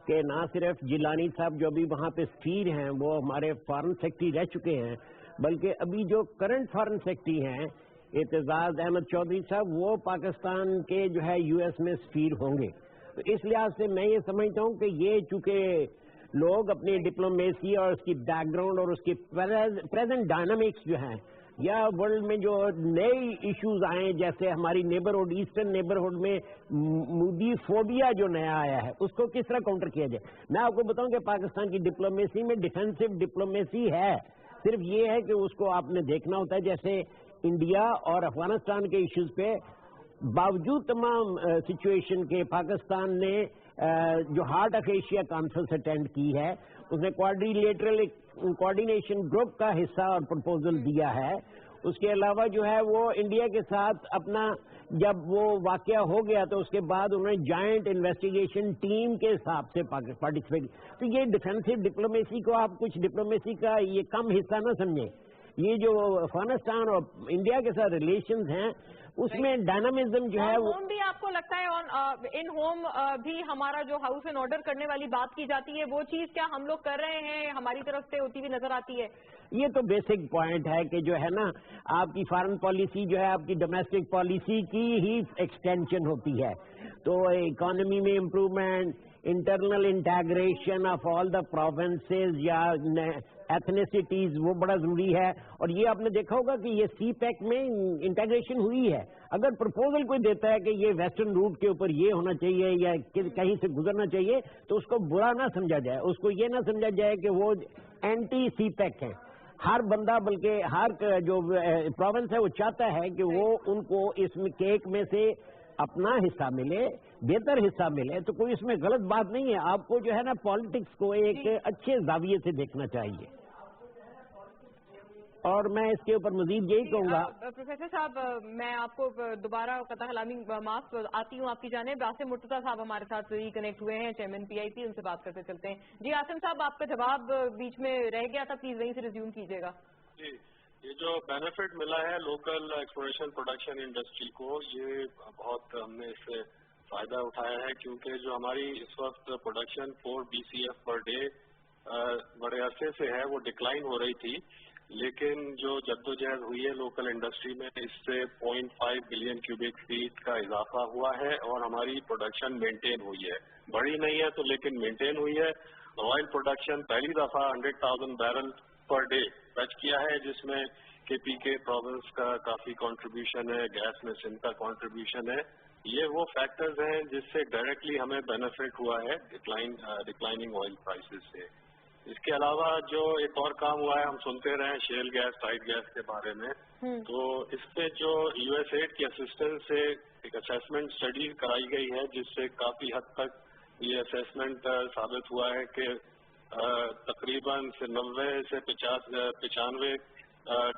कि ना सिर्फ जिलानी साहब जो अभी वहां पे स्फीर हैं वो हमारे फॉरेन सेक्रेटरी रह चुके हैं, बल्कि अभी जो करंट फॉरेन सेक्रेटरी हैं एतजाज अहमद चौधरी साहब, वो पाकिस्तान के जो है यूएस में स्फीर होंगे। तो इस लिहाज से मैं ये समझता हूँ कि ये चूंकि लोग अपनी डिप्लोमेसी और उसकी बैकग्राउंड और उसकी प्रेजेंट डायनामिक्स जो हैं, या वर्ल्ड में जो नए इश्यूज आए, जैसे हमारी नेबरहुड, ईस्टर्न नेबरहुड में मूडी फोबिया जो नया आया है, उसको किस तरह काउंटर किया जाए। मैं आपको बताऊं कि पाकिस्तान की डिप्लोमेसी में डिफेंसिव डिप्लोमेसी है, सिर्फ ये है कि उसको आपने देखना होता है। जैसे इंडिया और अफगानिस्तान के इश्यूज पे बावजूद तमाम सिचुएशन के पाकिस्तान ने जो heart of Asia conference attend की है, उसने क्वाड्रिलेटरल कोऑर्डिनेशन ग्रुप का हिस्सा और प्रपोजल दिया है। उसके अलावा जो है वो इंडिया के साथ अपना, जब वो वाकया हो गया तो उसके बाद उन्होंने जायंट इन्वेस्टिगेशन टीम के हिसाब से पार्टिसिपेट। तो ये डिफेंसिव डिप्लोमेसी को आप कुछ डिप्लोमेसी का ये कम हिस्सा ना समझें। ये जो अफगानिस्तान और इंडिया के साथ रिलेशंस हैं उसमें डायनामिज्म जो है वो होम भी आपको लगता है ऑन इन होम भी हमारा जो हाउस एंड ऑर्डर करने वाली बात की जाती है, वो चीज क्या हम लोग कर रहे हैं, हमारी तरफ से होती हुई नजर आती है? ये तो बेसिक पॉइंट है कि जो है ना, आपकी फॉरेन पॉलिसी जो है आपकी डोमेस्टिक पॉलिसी की ही एक्सटेंशन होती है। तो इकोनॉमी में improvement, internal integration of all the provinces या एथनिसिटीज, वो बड़ा जरूरी है। और ये आपने देखा होगा कि ये सी पैक में इंटेग्रेशन हुई है। अगर प्रपोजल कोई देता है कि ये वेस्टर्न रूट के ऊपर ये होना चाहिए या कहीं से गुजरना चाहिए, तो उसको बुरा ना समझा जाए, उसको ये ना समझा जाए कि वो एंटी सी पैक है। हर बंदा बल्कि हर जो प्रोविंस है वो चाहता है कि वो उनको इस केक में से अपना हिस्सा मिले, बेहतर हिस्सा मिले, तो कोई इसमें गलत बात नहीं है। आपको जो है ना पॉलिटिक्स को एक अच्छे जाविये से देखना चाहिए। और मैं इसके ऊपर मजीद यही कहूँगा। प्रोफेसर साहब, मैं आपको दोबारा कता कलामी माफ आती हूँ आपकी जानिब। आसिम मुर्तजा साहब हमारे साथ रिकनेक्ट हुए हैं, चेयरमैन PIP, उनसे बात करते चलते हैं। जी आसिम साहब, आपका जवाब बीच में रह गया था, प्लीज वहीं से रिज्यूम कीजिएगा। जी, ये जो बेनिफिट मिला है लोकल एक्सप्लोरेशन प्रोडक्शन इंडस्ट्री को, ये बहुत हमने इससे फायदा उठाया है, क्योंकि जो हमारी इस वक्त प्रोडक्शन 4 BCF पर डे बड़े अरसे से है, वो डिक्लाइन हो रही थी। लेकिन जो जद्दोजहद हुई है लोकल इंडस्ट्री में, इससे 0.5 बिलियन क्यूबिक फीट का इजाफा हुआ है और हमारी प्रोडक्शन मेंटेन हुई है। बढ़ी नहीं है तो लेकिन मेंटेन हुई है। ऑयल प्रोडक्शन पहली दफा 100,000 बैरल पर डे टच किया है, जिसमें KPK प्रोविंस का काफी कंट्रीब्यूशन है, गैस में सिंध का कंट्रीब्यूशन है। ये वो फैक्टर्स हैं जिससे डायरेक्टली हमें बेनिफिट हुआ है डिक्लाइनिंग ऑयल प्राइसेस से। इसके अलावा जो एक और काम हुआ है, हम सुनते रहे शेल गैस, टाइट गैस के बारे में, तो इससे जो USAID की असिस्टेंस से एक असेसमेंट स्टडी कराई गई है, जिससे काफी हद तक ये असेसमेंट साबित हुआ है कि तकरीबन 90 से 95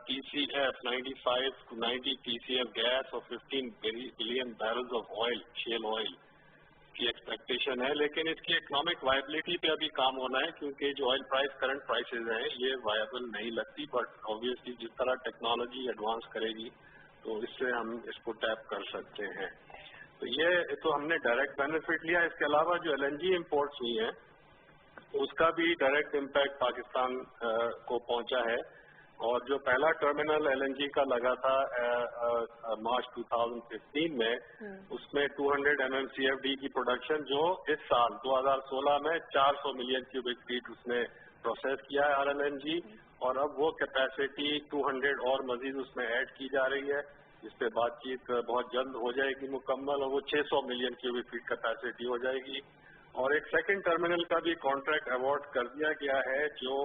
TCF, 95 to 90 TCF गैस और 15 billion barrels of oil, shale oil की एक्सपेक्टेशन है। लेकिन इसकी इकोनॉमिक वायबिलिटी पे अभी काम होना है, क्योंकि जो ऑयल प्राइस करंट प्राइसेस हैं ये वायबल नहीं लगती। बट ऑब्वियसली जिस तरह टेक्नोलॉजी एडवांस करेगी तो इससे हम इसको टैप कर सकते हैं। तो ये तो हमने डायरेक्ट बेनिफिट लिया। इसके अलावा जो LNG इम्पोर्ट्स हुई हैं उसका भी डायरेक्ट इम्पैक्ट पाकिस्तान को पहुंचा है। और जो पहला टर्मिनल LNG का लगा था मार्च 2015 में, उसमें 200 MMCFD की प्रोडक्शन जो इस साल 2016 में 400 मिलियन क्यूबिक फीट उसने प्रोसेस किया है RLNG, और अब वो कैपेसिटी 200 और मजीद उसमें ऐड की जा रही है, जिस पे बातचीत बहुत जल्द हो जाएगी मुकम्मल, और वो 600 मिलियन क्यूबिक फीट कैपेसिटी हो जाएगी। और एक सेकंड टर्मिनल का भी कॉन्ट्रैक्ट अवार्ड कर दिया गया है जो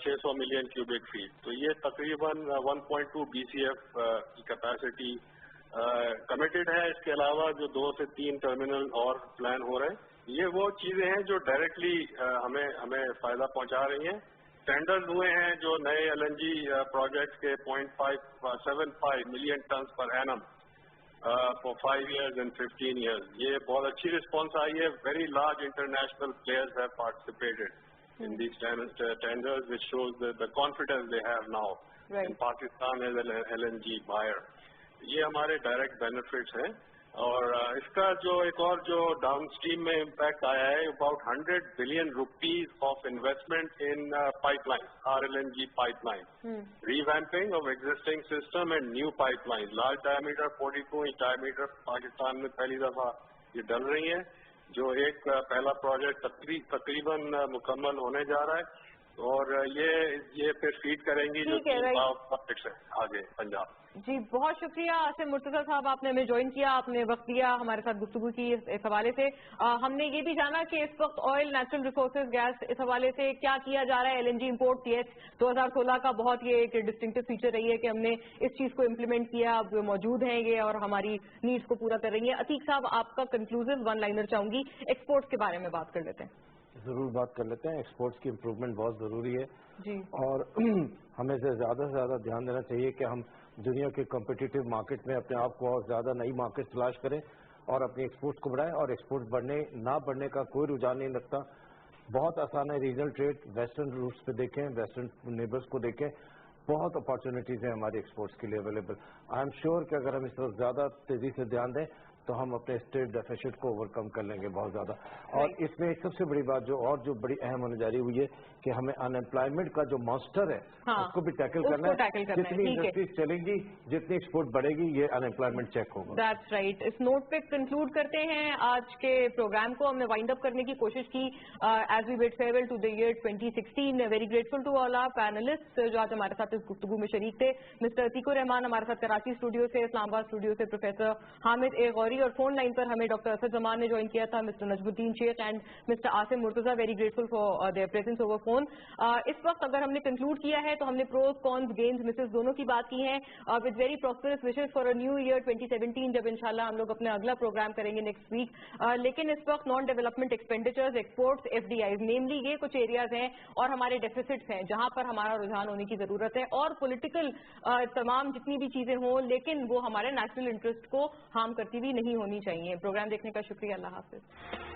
600 मिलियन क्यूबिक फीट। तो ये तकरीबन 1.2 BCF की कैपेसिटी कमिटेड है। इसके अलावा जो 2 से 3 टर्मिनल और प्लान हो रहे हैं, ये वो चीजें हैं जो डायरेक्टली हमें फायदा पहुंचा रही हैं। टेंडर्स हुए हैं जो नए LNG प्रोजेक्ट्स के 0.75 million ton per annum for 5 years and 15 years। ये बहुत अच्छी रिस्पॉन्स आई है। Very large international players have participated in these tenders, which shows the confidence they have now in Pakistan as an LNG buyer। ये हमारे direct benefits हैं। और इसका जो एक और जो डाउन स्ट्रीम में इम्पैक्ट आया है, about 100 billion rupees of investment in pipeline, RLNG pipeline, revamping of existing system and new pipeline, large diameter 42 inch diameter Pakistan में पहली दफा ये डल रही है। जो एक पहला प्रोजेक्ट तकरीबन मुकम्मल होने जा रहा है, और ये फिर फीड करेंगी जो प्रोजेक्ट्स है आगे पंजाब। जी बहुत शुक्रिया आसिम मुर्तजा साहब, आपने हमें ज्वाइन किया, आपने वक्त दिया, हमारे साथ गुफ्तगू की इस हवाले से। हमने ये भी जाना कि इस वक्त ऑयल, नेचुरल रिसोर्सेज, गैस, इस हवाले से क्या किया जा रहा है। LNG इम्पोर्ट 2016 का बहुत ये एक डिस्टिंक्टिव फीचर रही है कि हमने इस चीज को इम्प्लीमेंट किया, अब मौजूद हैं ये और हमारी नीड्स को पूरा कर रही है। अतीक साहब, आपका कंक्लूसिव 1 लाइनर चाहूंगी, एक्सपोर्ट्स के बारे में बात कर लेते हैं। जरूर बात कर लेते हैं। एक्सपोर्ट्स की इम्प्रूवमेंट बहुत जरूरी है जी, और हमें से ज्यादा ध्यान देना चाहिए कि हम दुनिया के कॉम्पिटिटिव मार्केट में अपने आप को और ज्यादा नई मार्केट तलाश करें और अपनी एक्सपोर्ट्स को बढ़ाएं। और एक्सपोर्ट बढ़ने का कोई रुझान नहीं लगता। बहुत आसान है रीजनल ट्रेड, वेस्टर्न रूट्स पे देखें, वेस्टर्न नेबर्स को देखें, बहुत अपॉर्चुनिटीज हैं हमारी एक्सपोर्ट्स के लिए अवेलेबल। आई एम श्योर कि अगर हम इस वक्त ज्यादा तेजी से ध्यान दें तो हम अपने स्टेट डेफिसिट को ओवरकम कर लेंगे बहुत ज्यादा। और इसमें एक सबसे बड़ी बात जो बड़ी अहम होने जा रही हुई है कि हमें अनएम्प्लॉयमेंट का जो मॉन्स्टर है, उसको भी टैकल करना है। जितनी इंडस्ट्रीज चलेंगी, जितनी एक्सपोर्ट बढ़ेगी, ये अनएम्प्लॉयमेंट चेक होगा। That's right. इस नोट पे कंक्लूड करते हैं आज के प्रोग्राम को। हमने वाइंड अप करने की कोशिश की as we bid farewell to the year 2016। Very grateful to all our panelist जो आज हमारे साथ इस गुफ्तगू में शरीक थे। मिस्टर अतीकुर रहमान हमारे साथ कराची स्टूडियो से, इस्लामाबाद स्टूडियो से प्रोफेसर हामिद ए गौरी लाहौरी, और फोन लाइन पर हमें डॉक्टर असद जमान ने ज्वाइन किया था, mister Najmuddin Sheikh and mister Asim Murtaza, very grateful for their presence over phone. इस वक्त अगर हमने कंक्लूड किया है तो हमने प्रोज, कॉन्स, गेन्स, मिसेस दोनों की बात की है, with very prosperous wishes for a new year 2017, जब इंशाल्लाह हम लोग अपना अगला प्रोग्राम करेंगे नेक्स्ट वीक। लेकिन इस वक्त नॉन डेवलपमेंट एक्सपेंडिचर्स, एक्सपोर्ट्स, एफडीआईज, नेमली ये कुछ एरियाज हैं और हमारे डेफिसिट्स हैं जहां पर हमारा रुझान होने की जरूरत है, और पॉलिटिकल तमाम जितनी भी चीजें हों लेकिन वो हमारे नेशनल इंटरेस्ट को हार्म करती हुई नहीं होनी चाहिए। प्रोग्राम देखने का शुक्रिया, अल्लाह हाफिज।